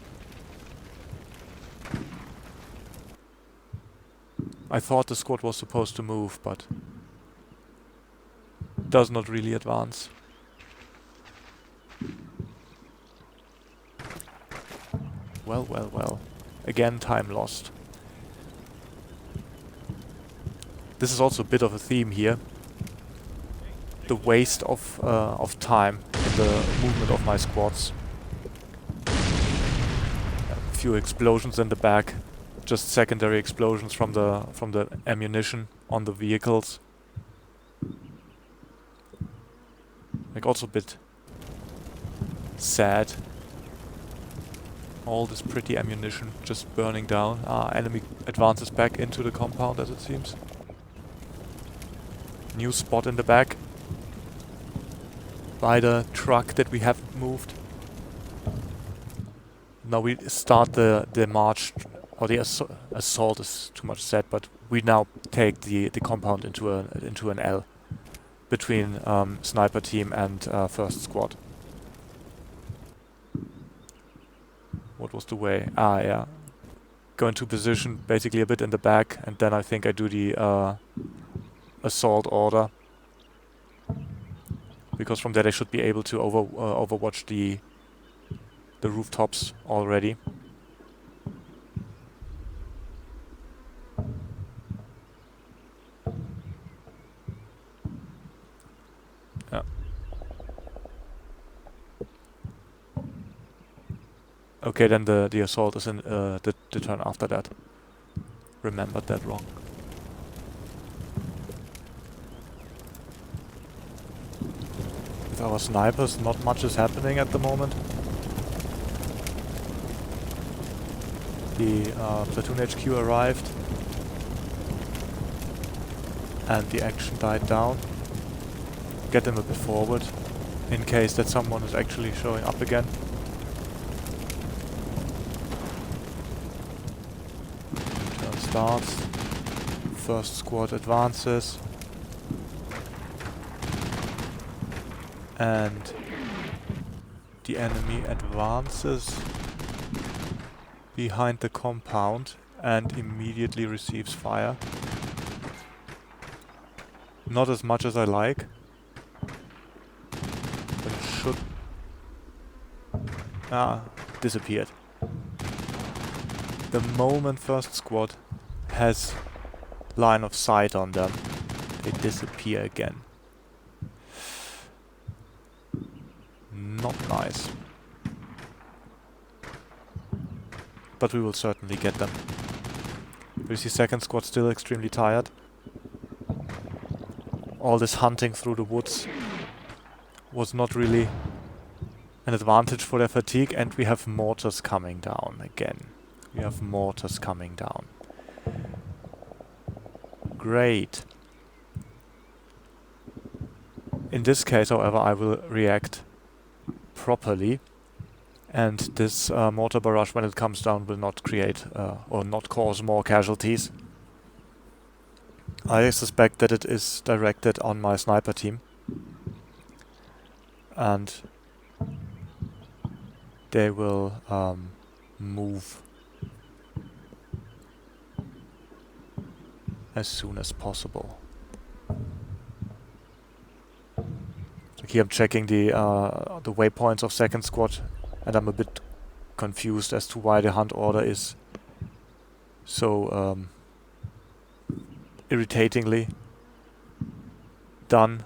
I thought the squad was supposed to move, but does not really advance. Well, well, well. Again, time lost. This is also a bit of a theme here. The waste of time in the movement of my squads. A few explosions in the back, just secondary explosions from the ammunition on the vehicles. Like also a bit sad. All this pretty ammunition just burning down. Enemy advances back into the compound as it seems. New spot in the back. By the truck that we haven't moved. Now we start the march, or the assault is too much said, but we now take the compound into an L between sniper team and first squad. What was the way? Yeah. Go into position, basically a bit in the back, and then I think I do the assault order. Because from there they should be able to overwatch the rooftops already. Yeah. Okay, then the assault is in the turn after that. Remembered that wrong. With our snipers, not much is happening at the moment. The platoon HQ arrived and the action died down. Get them a bit forward in case that someone is actually showing up again. Turn starts. First squad advances. And the enemy advances behind the compound and immediately receives fire. Not as much as I like, but it should... disappeared. The moment first squad has line of sight on them, they disappear again. Not nice. But we will certainly get them. We see second squad still extremely tired. All this hunting through the woods was not really an advantage for their fatigue, and we have mortars coming down again. We have mortars coming down. Great. In this case, however, I will react properly, and this mortar barrage, when it comes down, will not create or not cause more casualties. I suspect that it is directed on my sniper team, and they will move as soon as possible. Here I'm checking the waypoints of second squad, and I'm a bit confused as to why the hunt order is so irritatingly done,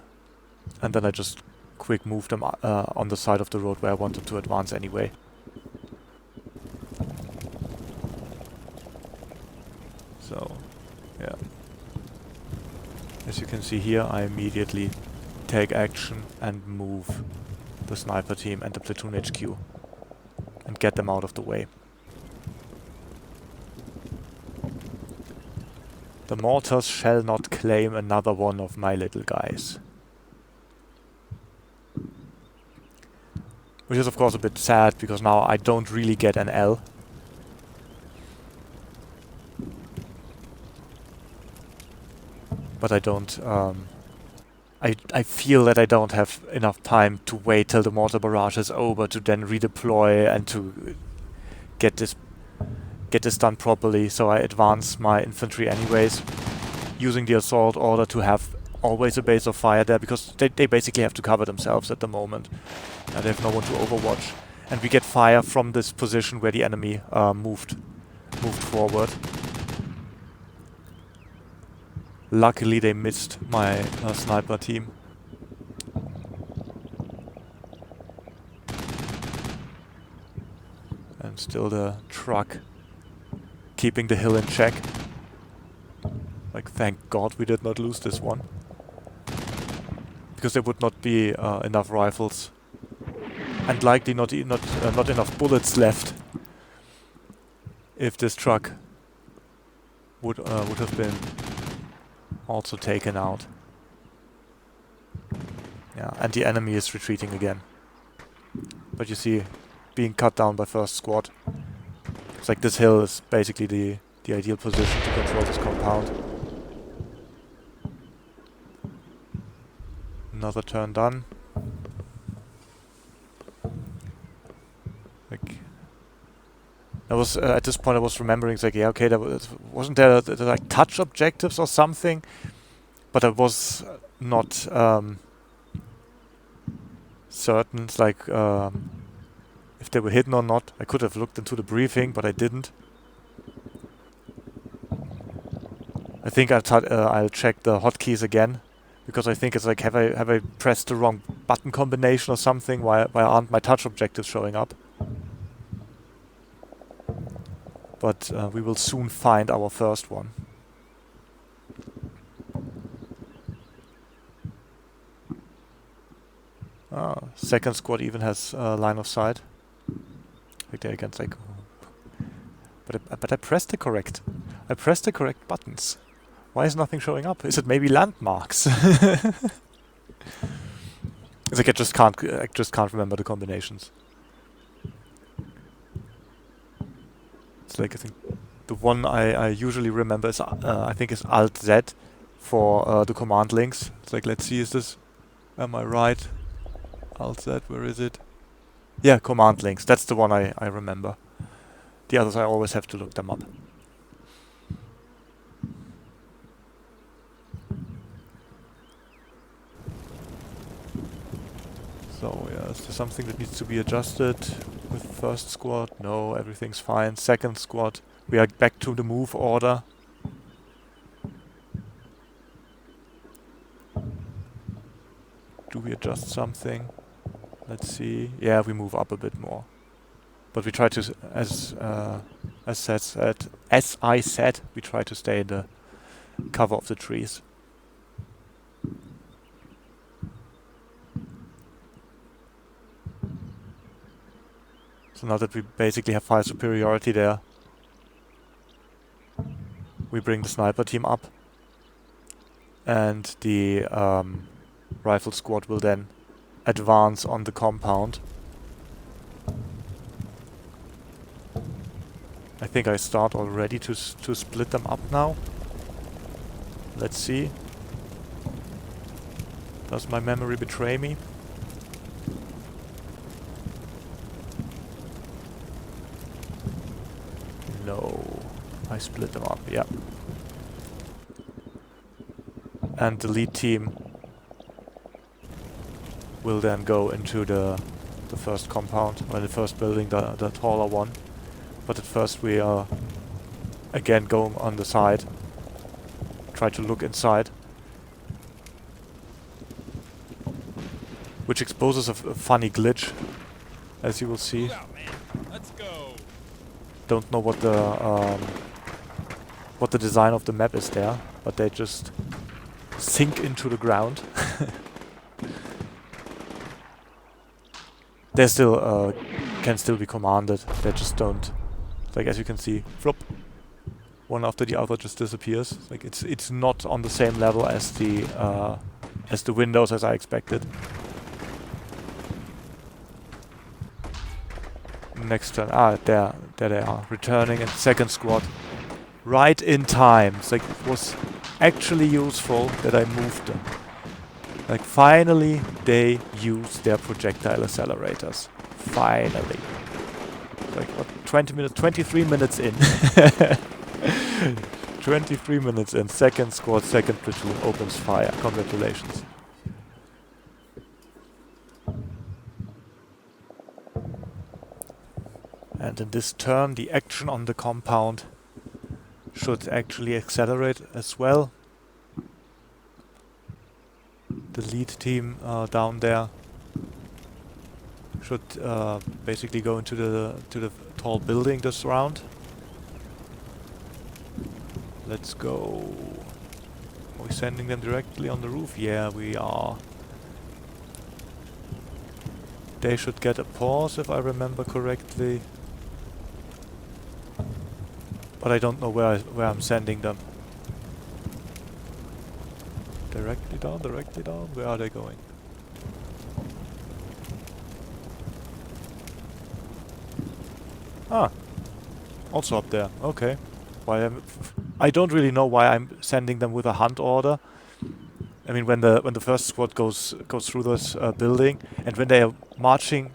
and then I just quick moved them on the side of the road where I wanted to advance anyway. So, yeah. As you can see here, I immediately take action and move the sniper team and the platoon HQ and get them out of the way. The mortars shall not claim another one of my little guys. Which is of course a bit sad, because now I don't really get an L. But I don't... I feel that I don't have enough time to wait till the mortar barrage is over to then redeploy and to get this done properly, so I advance my infantry anyways, using the assault order to have always a base of fire there, because they basically have to cover themselves at the moment. They have no one to overwatch. And we get fire from this position where the enemy moved forward. Luckily they missed my sniper team. And still the truck keeping the hill in check. Like, thank God we did not lose this one. Because there would not be enough rifles. And likely not enough bullets left if this truck would have been also taken out. Yeah, and the enemy is retreating again. But you see, being cut down by first squad. It's like this hill is basically the ideal position to control this compound. Another turn done. Like, I was at this point I was remembering, it's like, yeah, okay, wasn't there like touch objectives or something, but I was not certain. It's like if they were hidden or not. I could have looked into the briefing, but I didn't. I think I'll check the hotkeys again, because I think it's like, have I pressed the wrong button combination or something? Why aren't my touch objectives showing up? But we will soon find our first one. Second squad even has line of sight. Like there again, it's like, but I pressed the correct. I pressed the correct buttons. Why is nothing showing up? Is it maybe landmarks? It's like I just can't remember the combinations. It's like, I think the one I usually remember is I think is Alt Z for the command links. It's like, let's see, am I right? Alt Z, where is it? Yeah, command links. That's the one I remember. The others I always have to look them up. So yeah, is there something that needs to be adjusted with first squad? No, everything's fine. Second squad, we are back to the move order. Do we adjust something? Let's see. Yeah, we move up a bit more. But we try to, as I said, we try to stay in the cover of the trees. So now that we basically have fire superiority there, we bring the sniper team up, and the rifle squad will then advance on the compound. I think I start already to split them up now. Let's see. Does my memory betray me? No. I split them up, yeah. And the lead team will then go into the first compound, or the first building, the taller one. But at first we are again going on the side. Try to look inside. Which exposes a funny glitch, as you will see.
Let's go.
Don't know what the design of the map is there, but they just sink into the ground. they still can still be commanded. They just don't. Like, as you can see, flop, one after the other just disappears. Like, it's not on the same level as the windows as I expected. Next turn. There they are, returning in second squad. Right in time. It's like, it was actually useful that I moved them. Like, finally they use their projectile accelerators. Finally. Like, what, 23 minutes in. 23 minutes in. Second squad, second platoon opens fire. Congratulations. And in this turn, the action on the compound should actually accelerate as well. The lead team down there should basically go into the tall building this round. Let's go. Are we sending them directly on the roof? Yeah, we are. They should get a pause if I remember correctly. But I don't know where I'm sending them. Directly down, directly down. Where are they going? Ah, also up there. Okay. I don't really know why I'm sending them with a hunt order. I mean, when the first squad goes through this building, and when they are marching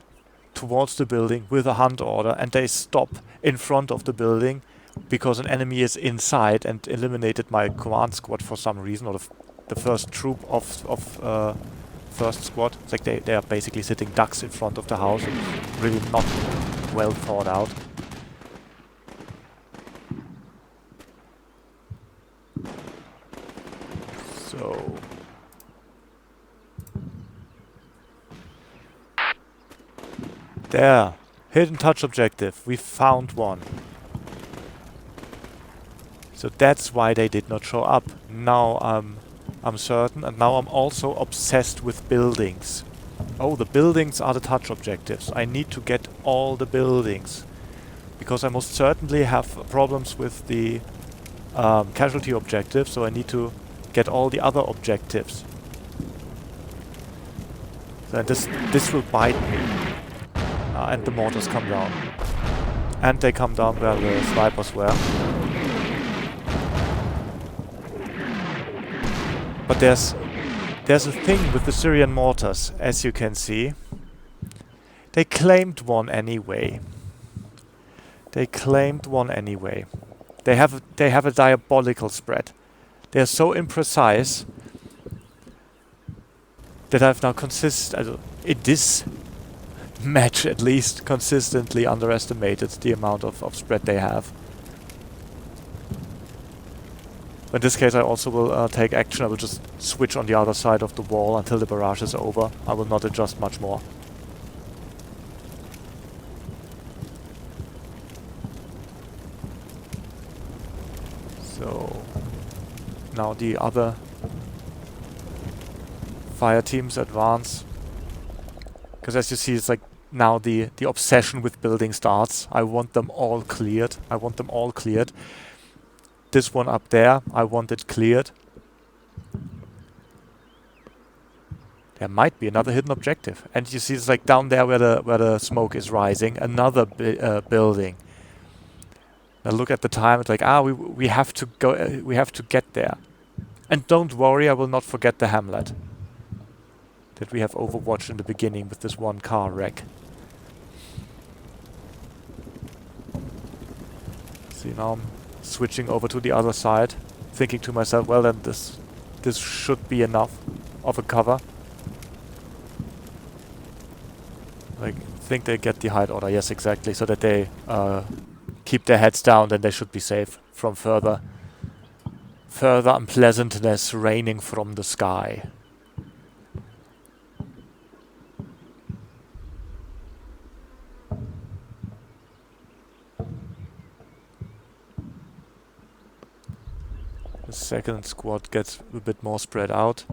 towards the building with a hunt order, and they stop in front of the building because an enemy is inside and eliminated my command squad for some reason, or the first troop of first squad. It's like they are basically sitting ducks in front of the house. It's really not well thought out. So there, hidden touch objective. We found one. So that's why they did not show up. Now I'm certain, and now I'm also obsessed with buildings. Oh, the buildings are the touch objectives. I need to get all the buildings, because I most certainly have problems with the casualty objective, so I need to get all the other objectives. So this will bite me. And the mortars come down. And they come down where the snipers were. But there's a thing with the Syrian mortars, as you can see. They claimed one anyway. They claimed one anyway. They have a diabolical spread. They are so imprecise that I've now in this match at least consistently underestimated the amount of spread they have. In this case I also will take action. I will just switch on the other side of the wall until the barrage is over. I will not adjust much more. So now the other fire teams advance. Because as you see, it's like now the obsession with building starts. I want them all cleared. I want them all cleared. This one up there, I want it cleared. There might be another hidden objective. And you see, it's like down there where the smoke is rising, another building. Now look at the time. It's like, we have to go. We have to get there. And don't worry, I will not forget the hamlet that we have overwatched in the beginning with this one car wreck. See, now I'm switching over to the other side, thinking to myself, well then this should be enough of a cover. Like, think they get the hide order, yes, exactly, so that they keep their heads down, then they should be safe from further unpleasantness raining from the sky. The second squad gets a bit more spread out.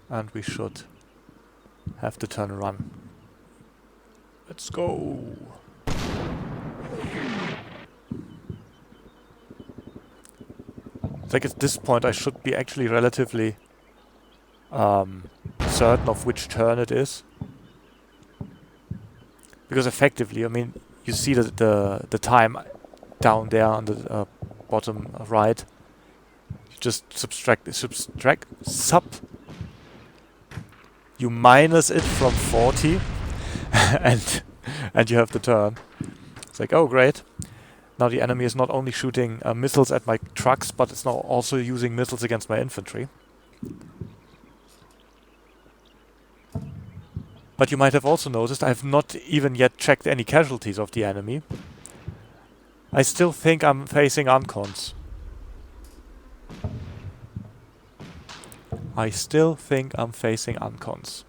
And we should have to turn and run. Let's go! It's like at this point I should be actually relatively certain of which turn it is. Because effectively, I mean, you see the time down there on the bottom right. You just you minus it from 40 and you have the turn. It's like, oh great. Now the enemy is not only shooting missiles at my trucks, but it's now also using missiles against my infantry. But you might have also noticed I have not even yet checked any casualties of the enemy. I still think I'm facing uncons. I still think I'm facing uncons.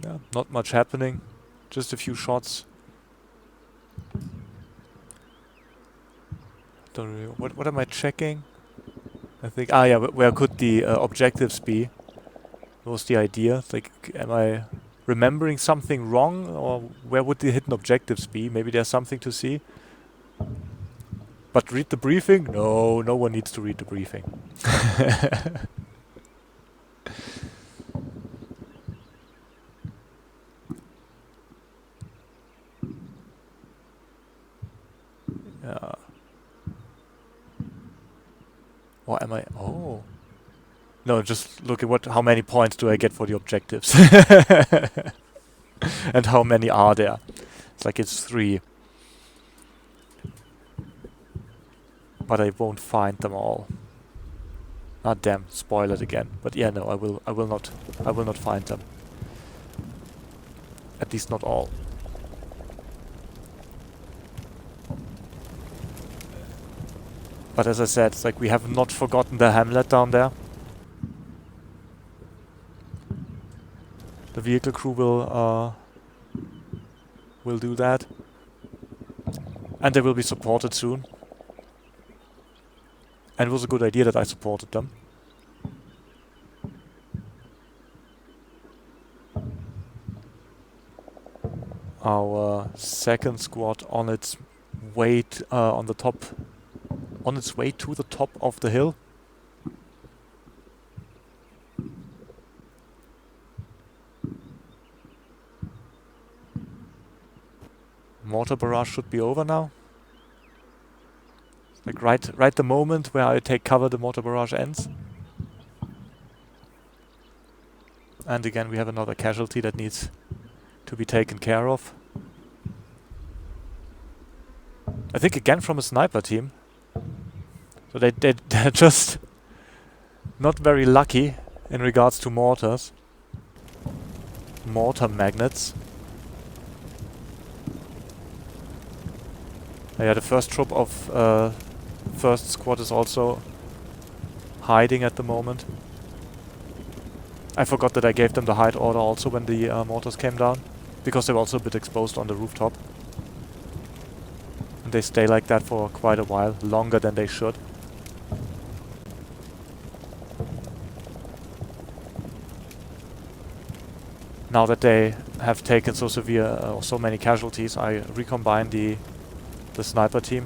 Yeah, not much happening. Just a few shots. Don't really, what am I checking? I think, yeah, where could the objectives be? What was the idea? It's like, am I remembering something wrong? Or where would the hidden objectives be? Maybe there's something to see. But read the briefing? No, no one needs to read the briefing. Yeah. Or am I? Oh. No, just look at how many points do I get for the objectives. And how many are there? It's like it's 3. But I won't find them all. Ah damn, spoil it again. But yeah, no, I will not find them. At least not all. But as I said, it's like we have not forgotten the hamlet down there. The vehicle crew will do that. And they will be supported soon. And it was a good idea that I supported them. Our second squad on its way on its way to the top of the hill. Mortar barrage should be over now. Like right the moment where I take cover, the mortar barrage ends. And again, we have another casualty that needs to be taken care of. I think again from a sniper team. So they're just not very lucky in regards to mortars. Mortar magnets. Yeah, the first troop of first squad is also hiding at the moment. I forgot that I gave them the hide order also when the mortars came down, because they were also a bit exposed on the rooftop. And they stay like that for quite a while, longer than they should. Now that they have taken so severe or so many casualties, I recombine the sniper team.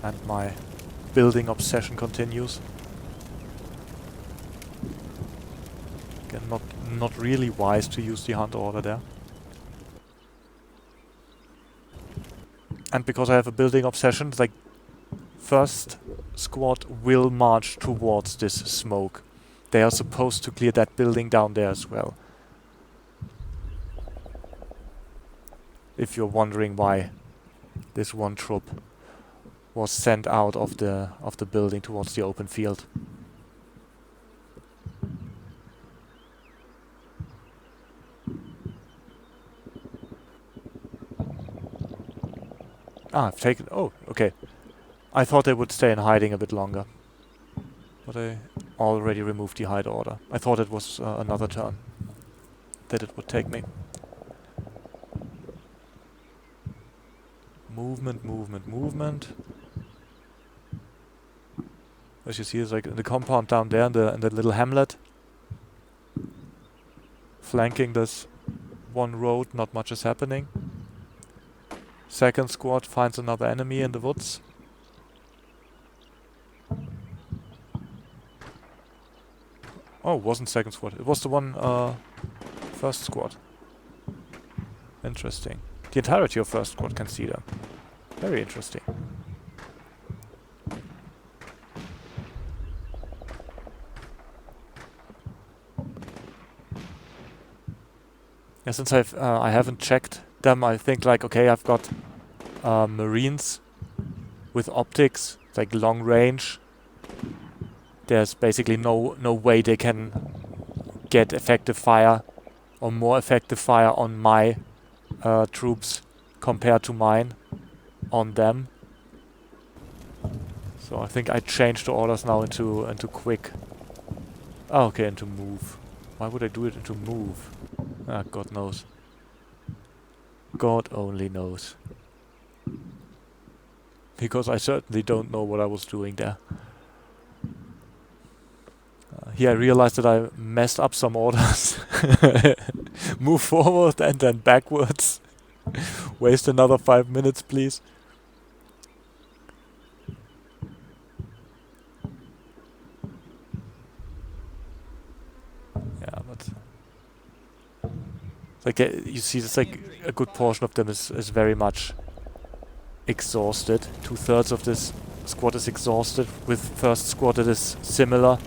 And my building obsession continues. Again, not really wise to use the hunt order there. And because I have a building obsession, it's like first squad will march towards this smoke. They are supposed to clear that building down there as well. If you're wondering why this one troop was sent out of the building towards the open field. Ah, I've taken... Oh, okay. I thought they would stay in hiding a bit longer. But I already removed the hide order. I thought it was another turn that it would take me. movement, movement, movement. As you see, it's like the compound down there in the little hamlet. Flanking this one road, not much is happening. Second squad finds another enemy in the woods. Oh, it wasn't second squad. It was the one first squad. Interesting. The entirety of first squad can see them. Very interesting. Yeah, since I haven't checked them, I think like, okay, I've got Marines with optics, like long range. There's basically no way they can get effective fire or more effective fire on my troops compared to mine on them. So I think I changed the orders now into quick. Oh, okay, into move. Why would I do it into move? Ah, God knows. God only knows. Because I certainly don't know what I was doing there. Here I realized that I messed up some orders. Move forward and then backwards. Waste another 5 minutes, please. Yeah, but like you see, it's like a good portion of them is very much exhausted. 2/3 of this squad is exhausted. With first squad, it is similar.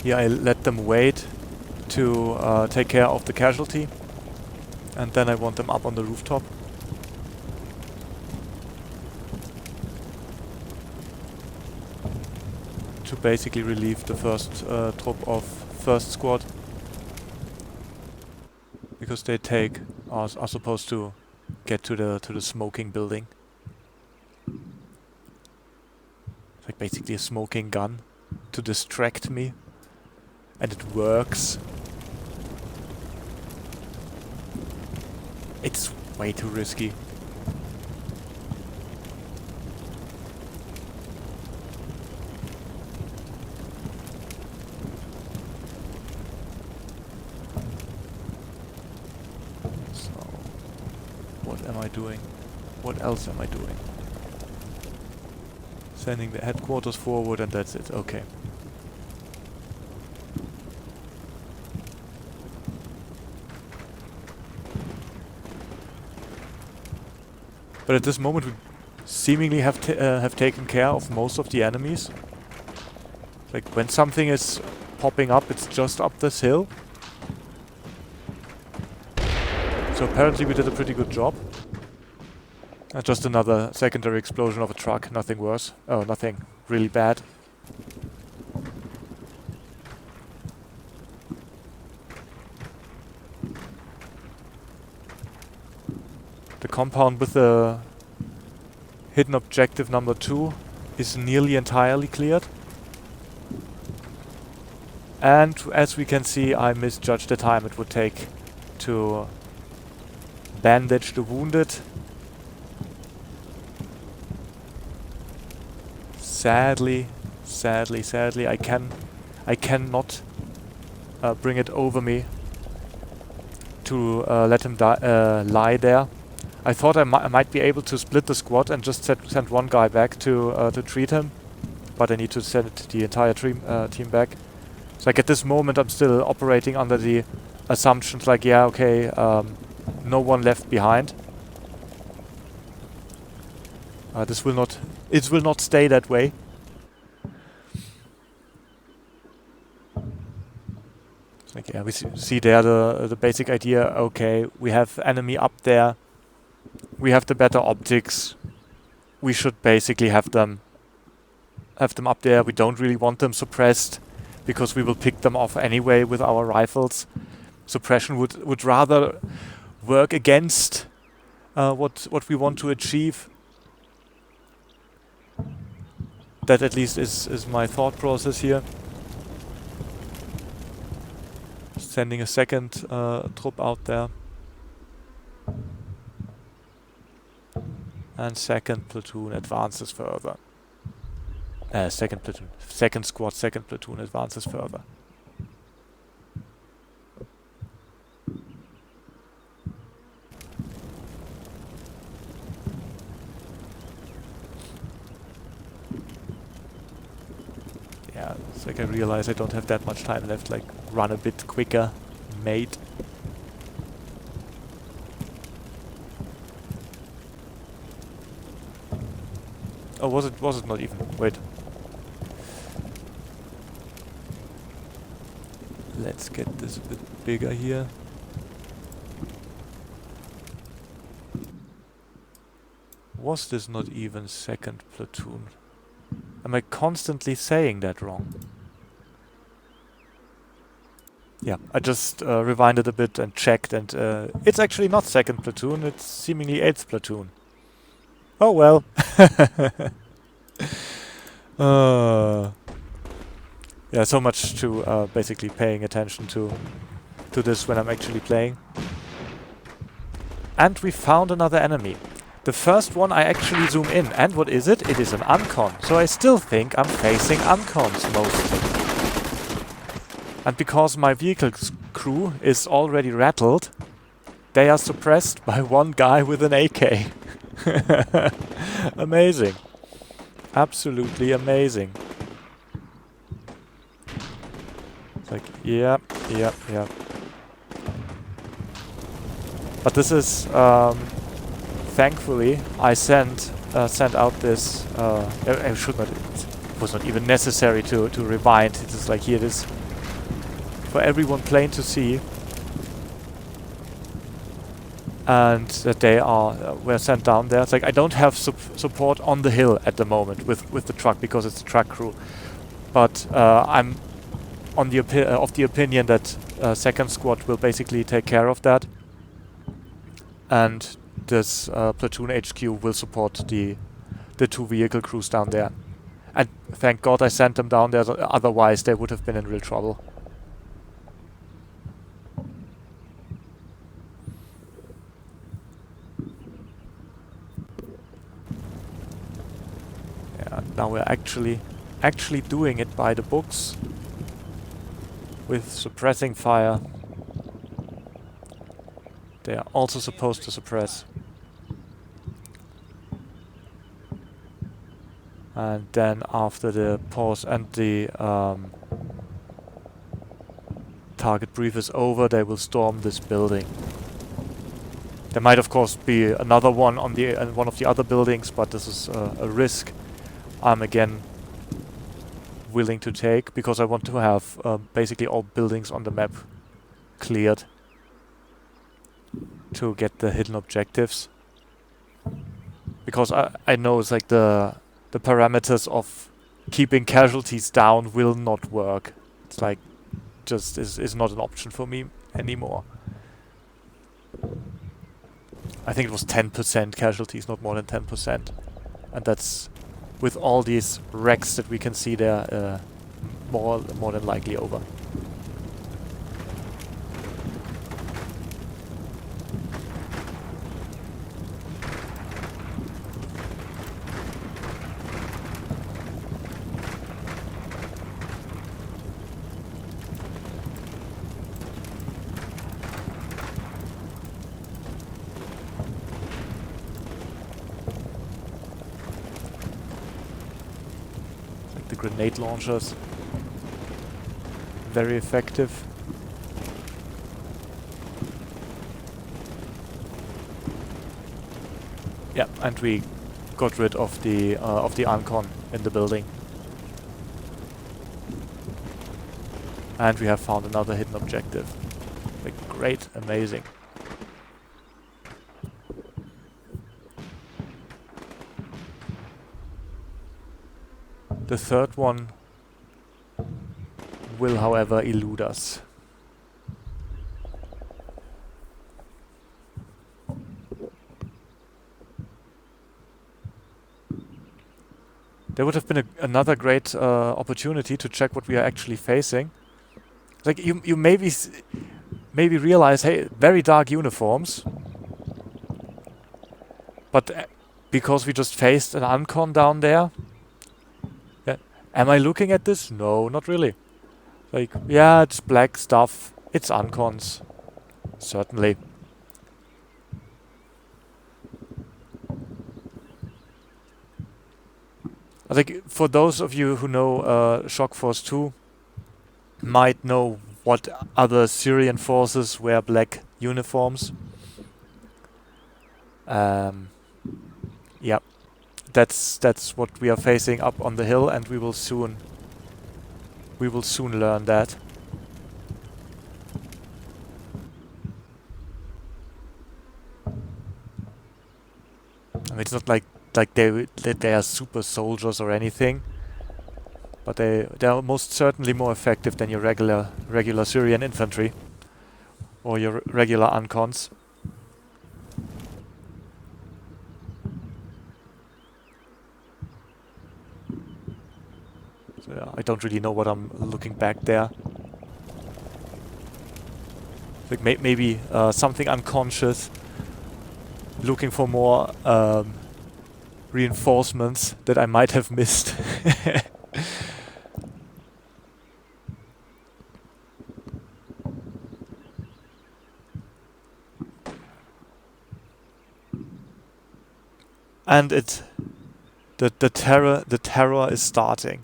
Here I let them wait to take care of the casualty, and then I want them up on the rooftop. To basically relieve the first troop of first squad, because they are supposed to get to the smoking building. It's like basically a smoking gun to distract me, and it works. It's way too risky. Doing? What else am I doing? Sending the headquarters forward and that's it. Okay. But at this moment we seemingly have taken care of most of the enemies. Like when something is popping up, it's just up this hill. So apparently we did a pretty good job. Just another secondary explosion of a truck, nothing worse. Oh, nothing really bad. The compound with the hidden objective number 2 is nearly entirely cleared. And as we can see, I misjudged the time it would take to bandage the wounded. Sadly, I cannot bring it over me to let him lie there. I thought I might be able to split the squad and just send one guy back to treat him, but I need to send the entire team back. So like at this moment, I'm still operating under the assumptions like, yeah, okay, no one left behind. It will not stay that way. It's like, yeah, we see there the basic idea. Okay, we have enemy up there. We have the better optics. We should basically have them up there. We don't really want them suppressed because we will pick them off anyway with our rifles. Suppression would rather work against what we want to achieve. That at least is my thought process here. Sending a second troop out there. And second platoon advances further. Second platoon. Second squad, second platoon advances further. Yeah, it's like I realize I don't have that much time left, like run a bit quicker, mate. Oh, was it not even? Wait. Let's get this a bit bigger here. Was this not even second platoon? Am I constantly saying that wrong? Yeah, I just rewinded a bit and checked, and it's actually not second platoon, it's seemingly 8th platoon. Oh well. Yeah, so much to basically paying attention to this when I'm actually playing. And we found another enemy. The first one I actually zoom in, and what is it? It is an uncon. So I still think I'm facing uncons mostly. And because my vehicle's crew is already rattled, they are suppressed by one guy with an AK. Amazing. Absolutely amazing. It's like, yeah. But this is, thankfully, I sent out this, I should not, it was not even necessary to rewind. It's just like, here it is, for everyone plain to see. And that they were sent down there. It's like I don't have support on the hill at the moment with the truck because it's a truck crew. But I'm on the of the opinion that second squad will basically take care of that, and this platoon HQ will support the 2 vehicle crews down there. And thank God I sent them down there. Otherwise, they would have been in real trouble. Now we're actually doing it by the books with suppressing fire. They are also supposed to suppress. And then after the pause and the target brief is over, they will storm this building. There might of course be another one on the one of the other buildings, but this is a risk I'm again willing to take because I want to have basically all buildings on the map cleared to get the hidden objectives. Because I know it's like the parameters of keeping casualties down will not work. It's like just is not an option for me anymore. I think it was 10% casualties, not more than 10%. And that's with all these wrecks that we can see there, more than likely over. The grenade launchers, very effective. Yeah, and we got rid of the uncon in the building, and we have found another hidden objective. Like, great, amazing. The third one will, however, elude us. There would have been another great opportunity to check what we are actually facing. Like you maybe realize, hey, very dark uniforms, but because we just faced an uncon down there, yeah, am I looking at this? No, not really. Like, yeah, it's black stuff. It's uncons, certainly. I think for those of you who know Shock Force 2, might know what other Syrian forces wear black uniforms. Yeah, that's what we are facing up on the hill, and we will soon learn that. I mean, it's not like they are super soldiers or anything, but they are most certainly more effective than your regular Syrian infantry or your regular uncons. So yeah, I don't really know what I'm looking back there. Like maybe something unconscious, looking for more reinforcements that I might have missed. And the terror is starting.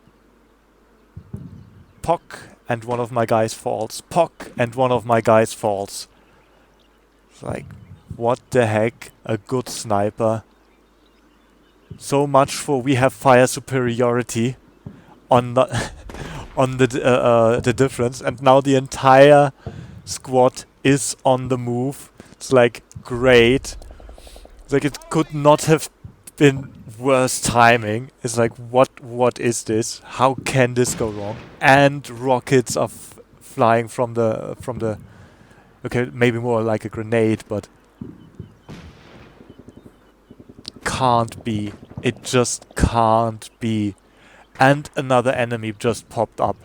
Pock, and one of my guys falls. Pock, and one of my guys falls. It's like, what the heck? A good sniper. So much for we have fire superiority on the on the difference, and now the entire squad is on the move. It's like, great. It's like, it could not have been worse timing. It's like, what is this? How can this go wrong? And rockets are flying from the okay, maybe more like a grenade, but can't be. It just can't be. And another enemy just popped up.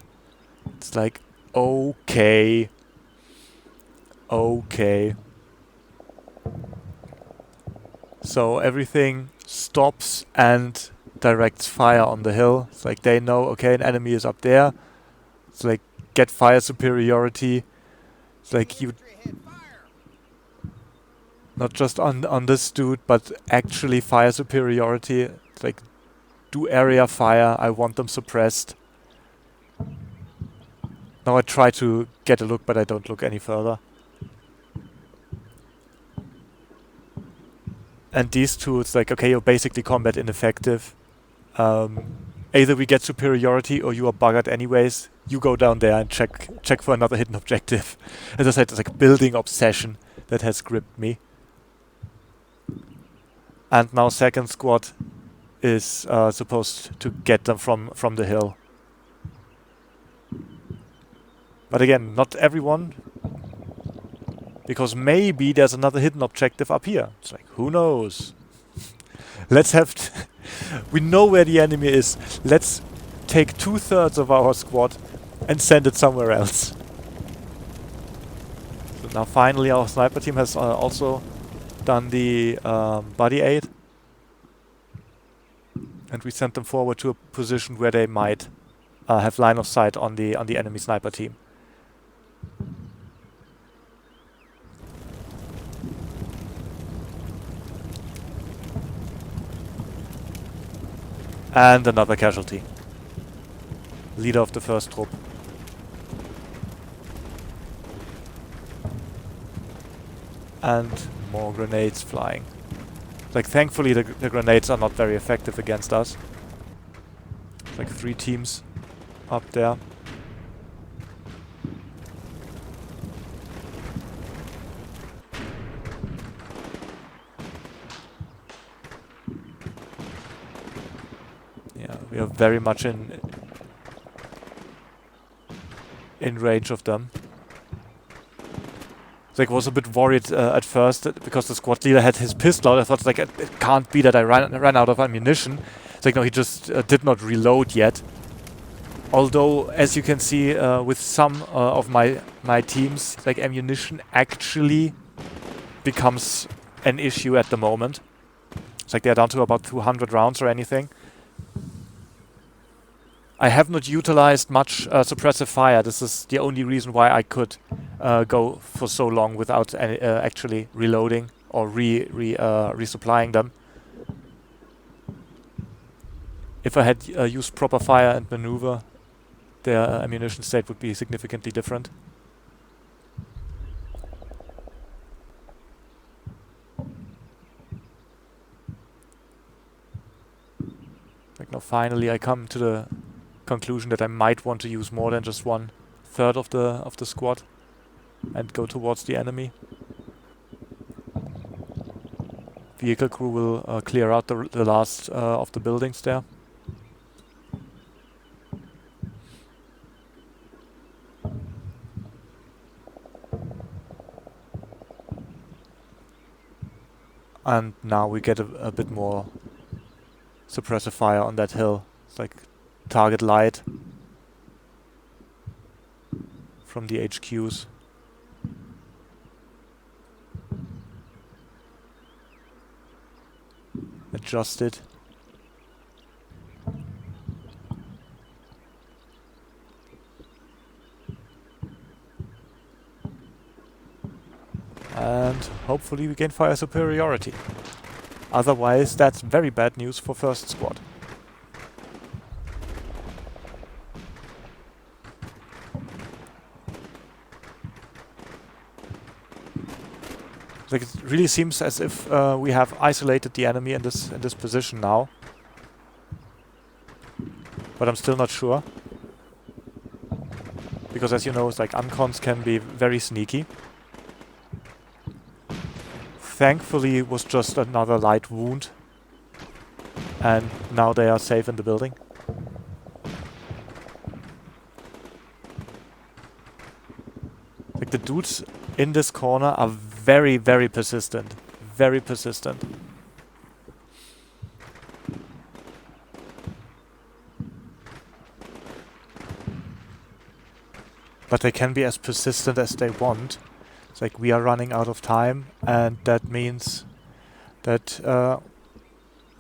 It's like, okay. Okay. So everything stops and directs fire on the hill. It's like they know, okay, an enemy is up there. It's like, get fire superiority. It's like, you not just on this dude, but actually fire superiority. It's like, do area fire. I want them suppressed. Now I try to get a look, but I don't look any further. And these two, it's like, okay, you're basically combat ineffective. Either we get superiority or you are buggered anyways. You go down there and check for another hidden objective. As I said, it's like building obsession that has gripped me. And now second squad is supposed to get them from the hill. But again, not everyone. Because maybe there's another hidden objective up here. It's like, who knows? Let's have... we know where the enemy is. Let's take 2/3 of our squad and send it somewhere else. So now finally our sniper team has also done the body aid. And we sent them forward to a position where they might have line of sight on the enemy sniper team. And another casualty. Leader of the first troop. And more grenades flying. Like, thankfully the grenades are not very effective against us. Like 3 teams up there. Yeah, we are very much in range of them. Like, was a bit worried at first because the squad leader had his pistol out. I thought, like, it can't be that I ran out of ammunition. It's like, no, he just did not reload yet. Although, as you can see, with some of my teams, like ammunition actually becomes an issue at the moment. It's like they're down to about 200 rounds or anything. I have not utilized much suppressive fire. This is the only reason why I could go for so long without any, actually reloading or resupplying them. If I had used proper fire and maneuver, their ammunition state would be significantly different. Like now finally I come to the conclusion that I might want to use more than just 1/3 of the squad and go towards the enemy. Vehicle crew will clear out the last of the buildings there. And now we get a bit more suppressive fire on that hill. It's like target light from the HQs. Adjust it. And hopefully we gain fire superiority. Otherwise, that's very bad news for first squad. Like it really seems as if we have isolated the enemy in this position now. But I'm still not sure. Because as you know, it's like uncons can be very sneaky. Thankfully, it was just another light wound. And now they are safe in the building. Like the dudes in this corner are very, very persistent. Very persistent. But they can be as persistent as they want. It's like we are running out of time, and that means that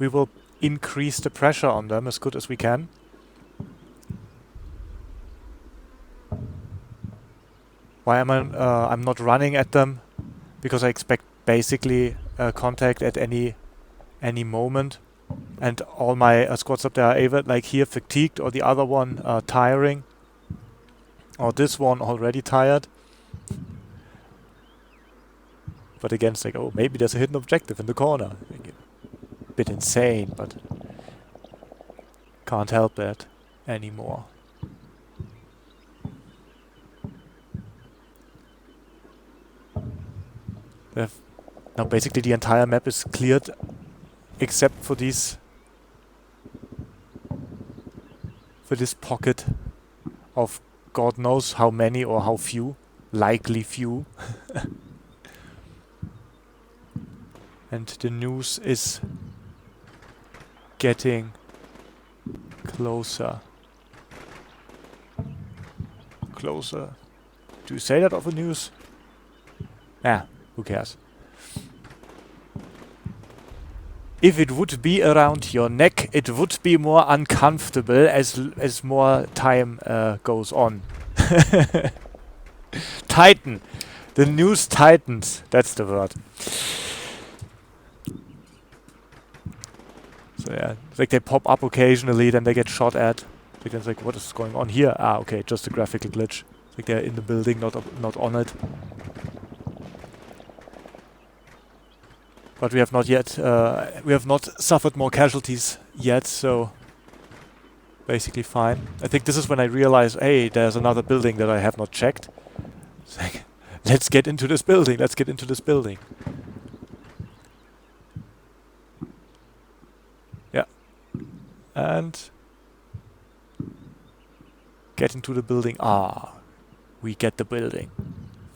we will increase the pressure on them as good as we can. Why am I'm not running at them? Because I expect basically contact at any moment, and all my squads up there are either like here fatigued, or the other one tiring, or this one already tired. But again, it's like, oh, maybe there's a hidden objective in the corner. Bit insane, but can't help that anymore. Now basically the entire map is cleared except for this pocket of God knows how many or how few, likely few. And the news is getting closer. Closer. Do you say that of a news? Ah, who cares? If it would be around your neck, it would be more uncomfortable as more time goes on. Titan. The news tightens. That's the word. So yeah, it's like they pop up occasionally, then they get shot at. It's like, what is going on here? Ah, okay, just a graphical glitch. It's like they're in the building, not on it. But we have not yet, we have not suffered more casualties yet, so basically fine. I think this is when I realize, hey, there's another building that I have not checked. It's like, let's get into this building, let's get into this building. Yeah. And get into the building. Ah, we get the building.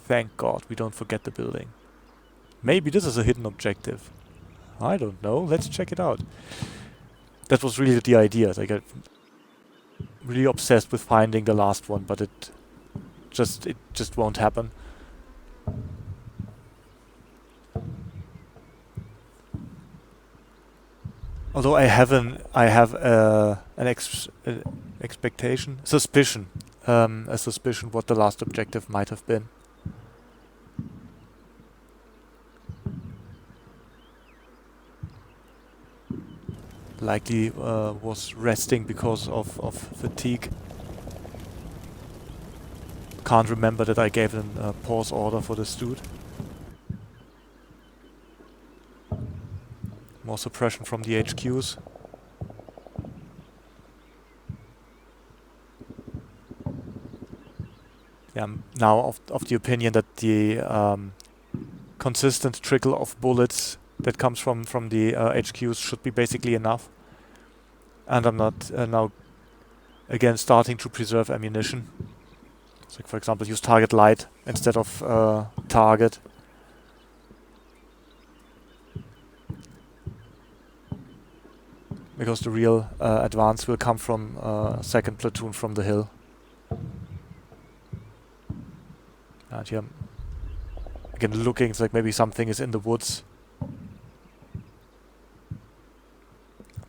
Thank God, we don't forget the building. Maybe this is a hidden objective. I don't know. Let's check it out. That was really the idea. Like really obsessed with finding the last one, but it just won't happen. Although I have an expectation, suspicion, a suspicion what the last objective might have been. Likely was resting because of fatigue. Can't remember that I gave him a pause order for this dude. More suppression from the HQs. Yeah, I'm now of the opinion that the consistent trickle of bullets that comes from the HQs should be basically enough. And I'm not now again starting to preserve ammunition. So, for example, use target light instead of target. Because the real advance will come from second platoon from the hill. And here, again, looking, it's like maybe something is in the woods.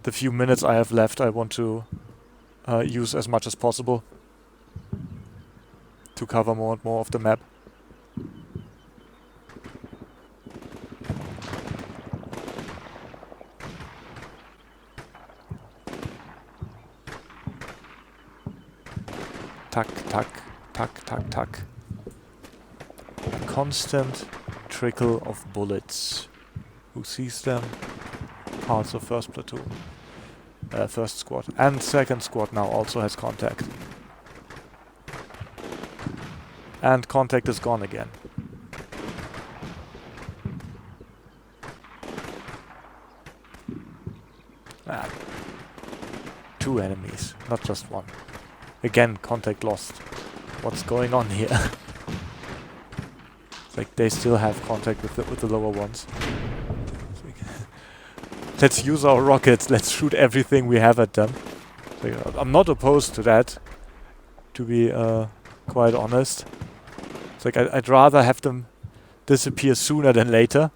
The few minutes I have left, I want to use as much as possible to cover more and more of the map. Tuck, tuck, tuck, tuck, tuck. Constant trickle of bullets. Who sees them? Parts of first platoon. First squad. And second squad now also has contact. And contact is gone again. Ah. 2 enemies, not just 1. Again, contact lost. What's going on here? It's like they still have contact with the lower ones. Let's use our rockets. Let's shoot everything we have at them. Like, I'm not opposed to that, to be quite honest. It's like I'd rather have them disappear sooner than later.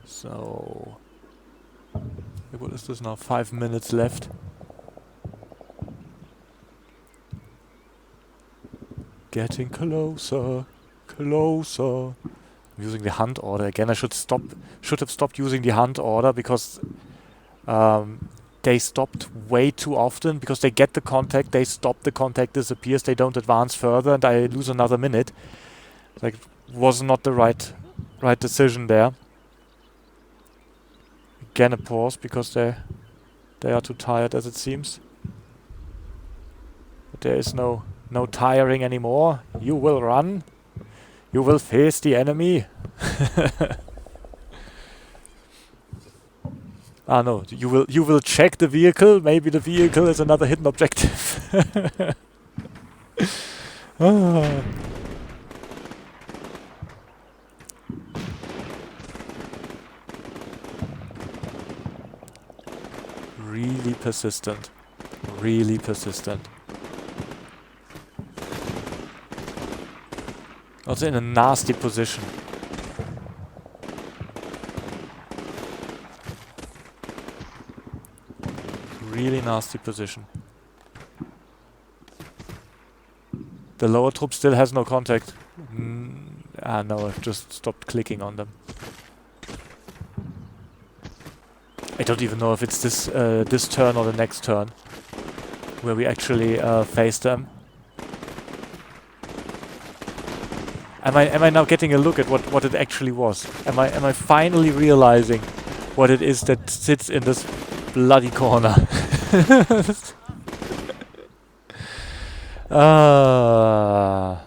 So, what is this now? 5 minutes left. Getting closer, closer. I'm using the hunt order again. I should have stopped using the hunt order because they stopped way too often because they get the contact, they stop, the contact disappears, they don't advance further, and I lose another minute. Like, was not the right decision there. Again a pause because they are too tired as it seems. But there is no tiring anymore. You will run. You will face the enemy. Ah no, you will check the vehicle. Maybe the vehicle is another hidden objective. Ah. Really persistent. Really persistent. Also in a nasty position. Really nasty position. The lower troop still has no contact. No, I've just stopped clicking on them. I don't even know if it's this turn or the next turn where we actually face them. Am I now getting a look at what it actually was? Am I finally realizing what it is that sits in this bloody corner? Oh,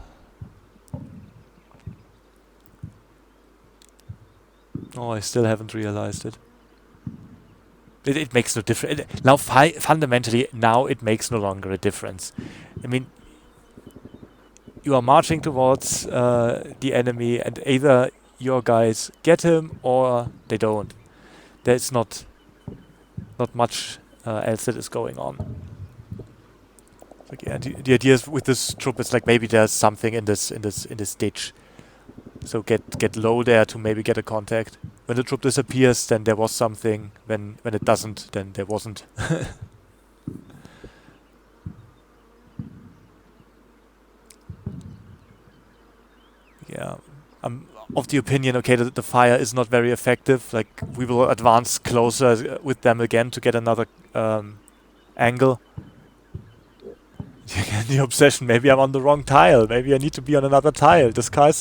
I still haven't realized it. It makes no difference. Now, fundamentally, now it makes no longer a difference. I mean, you are marching towards the enemy, and either your guys get him or they don't. There's not much else that is going on. Like, yeah, the idea is with this troop is like maybe there's something in this ditch. So get low there to maybe get a contact. When the troop disappears, then there was something. When it doesn't, then there wasn't. Yeah, I'm of the opinion, okay, the fire is not very effective. Like, we will advance closer with them again to get another angle. The obsession, maybe I'm on the wrong tile. Maybe I need to be on another tile. This car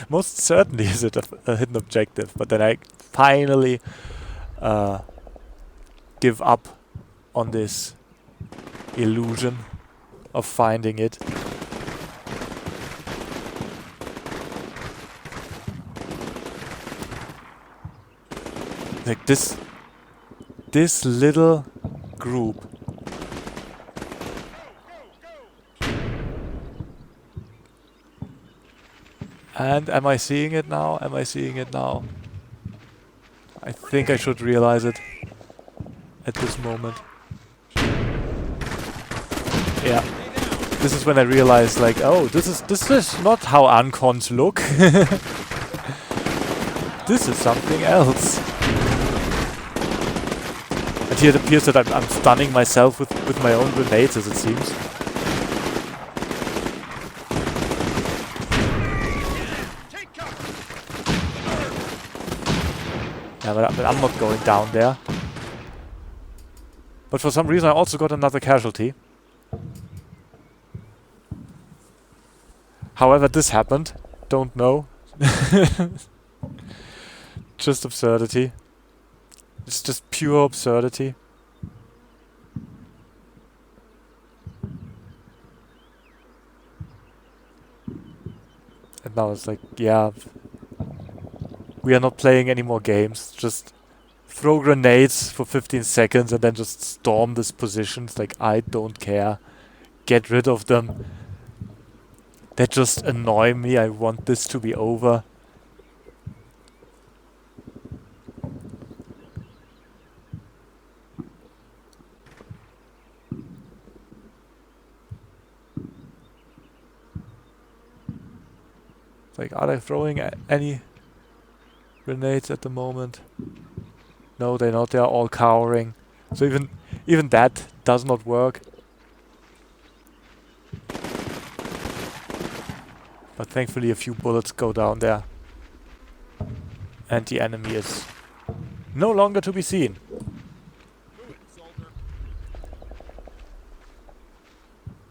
most certainly is it a hidden objective. But then I finally give up on this illusion of finding it. Like this little group. And am I seeing it now? Am I seeing it now? I think I should realize it at this moment. Yeah. This is when I realized, like, oh, this is not how uncons look. This is something else. And here it appears that I'm stunning myself with my own grenades, as it seems. Yeah, but I'm not going down there. But for some reason I also got another casualty. However this happened, don't know. Just absurdity. It's just pure absurdity. And now it's like, yeah, we are not playing any more games. Just throw grenades for 15 seconds and then just storm this position. It's like, I don't care. Get rid of them. They just annoy me. I want this to be over. Like, are they throwing any grenades at the moment? No, they're not. They're all cowering. So even that does not work. But thankfully a few bullets go down there. And the enemy is no longer to be seen.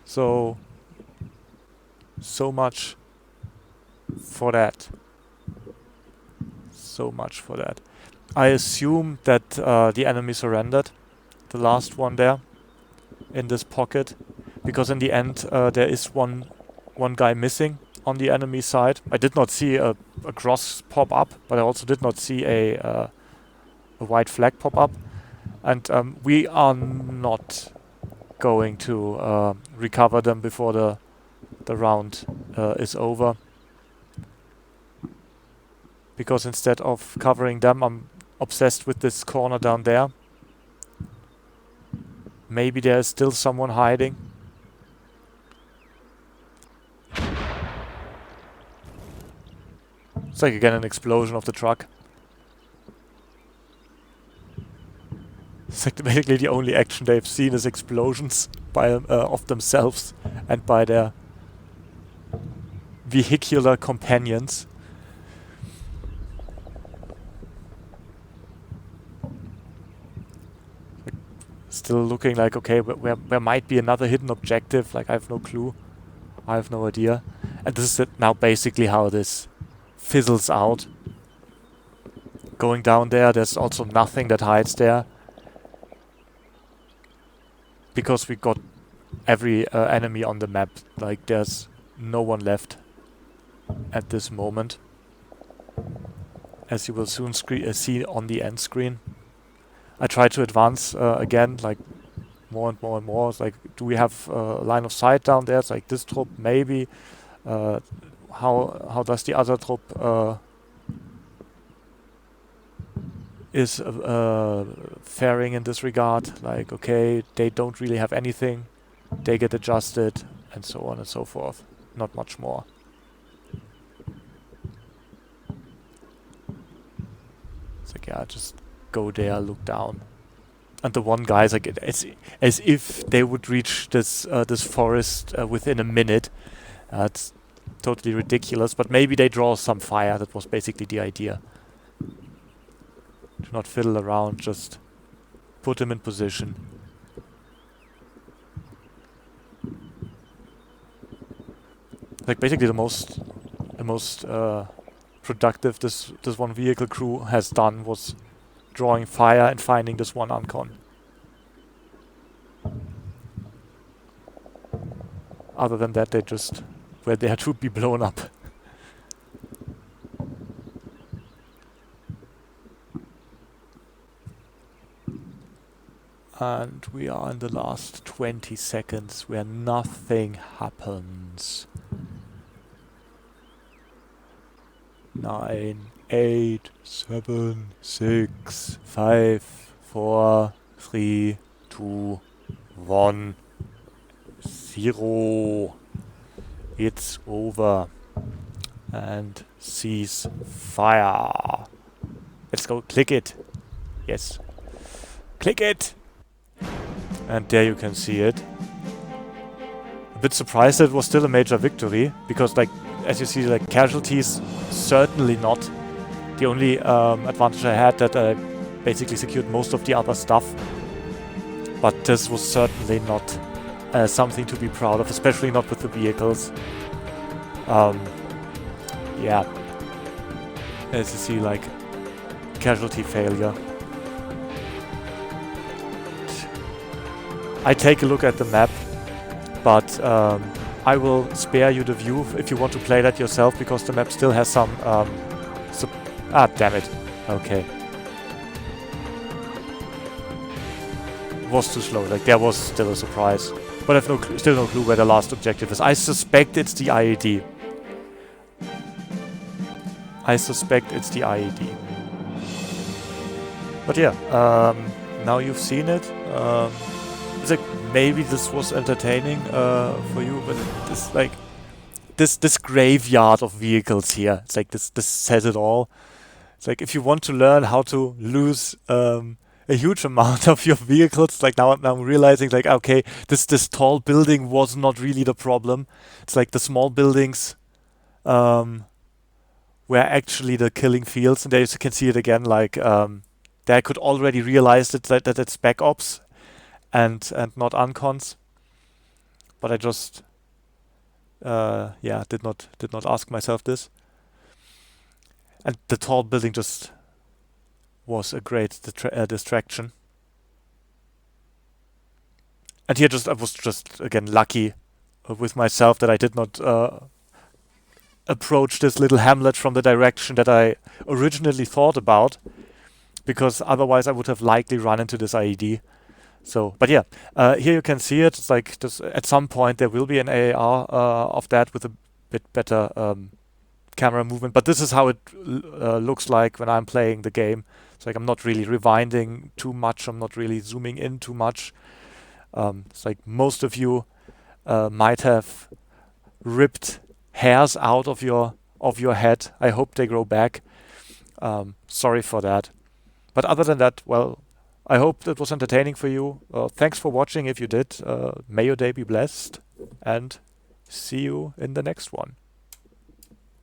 So much for that. So much for that. I assume that the enemy surrendered. The last one there. In this pocket. Because in the end there is one guy missing on the enemy side. I did not see a cross pop up. But I also did not see a white flag pop up. And we are not going to recover them before the round is over. Because instead of covering them, I'm obsessed with this corner down there. Maybe there is still someone hiding. It's like again an explosion of the truck. It's like basically the only action they've seen is explosions by of themselves and by their vehicular companions. Still looking like, okay, where might be another hidden objective. Like, I have no clue. I have no idea. And this is now basically how this fizzles out. Going down there, there's also nothing that hides there. Because we got every enemy on the map. Like, there's no one left at this moment. As you will soon see on the end screen. I try to advance again, like more and more and more. It's like, do we have line of sight down there? It's like this troop, maybe. How does the other troop is faring in this regard? Like, okay, they don't really have anything. They get adjusted, and so on and so forth. Not much more. It's like, yeah, just go there, look down. And the one guy is like, as if they would reach this this forest within a minute. It's totally ridiculous, but maybe they draw some fire. That was basically the idea. Do not fiddle around, just put him in position. Like basically the most productive this one vehicle crew has done was drawing fire and finding this one uncon. Other than that, they just were there to be blown up. And we are in the last 20 seconds where nothing happens. 9, 8, 7, 6, 5, 4, 3, 2, 1, 0. It's over. And cease fire. Let's go. Click it. Yes. Click it. And there you can see it. A bit surprised that it was still a major victory, because like, as you see, like casualties, certainly not. The only advantage I had that I basically secured most of the other stuff. But this was certainly not something to be proud of, especially not with the vehicles. Yeah. As you see, like, casualty failure. I take a look at the map, but I will spare you the view if you want to play that yourself, because the map still has some... damn it. Okay. Was too slow, like there was still a surprise. But I've still no clue where the last objective is. I suspect it's the IED. But yeah, now you've seen it. It's like, maybe this was entertaining for you, but this like this graveyard of vehicles here. It's like this says it all. It's like, if you want to learn how to lose a huge amount of your vehicles, like now I'm realizing, like, okay, this tall building was not really the problem. It's like the small buildings were actually the killing fields, and there you can see it again. Like there I could already realize that it's back ops and not uncons, but I just did not ask myself this. And the tall building just was a great distraction. And here I was just again lucky with myself that I did not approach this little hamlet from the direction that I originally thought about, because otherwise I would have likely run into this IED. So, but yeah, here you can see it. It's like this, at some point there will be an AAR of that with a bit better camera movement, but this is how it looks like when I'm playing the game. It's like I'm not really rewinding too much, I'm not really zooming in too much. It's like most of you might have ripped hairs out of your head. I hope they grow back. Sorry for that. But other than that, well, I hope that was entertaining for you. Thanks for watching if you did. May your day be blessed, and see you in the next one.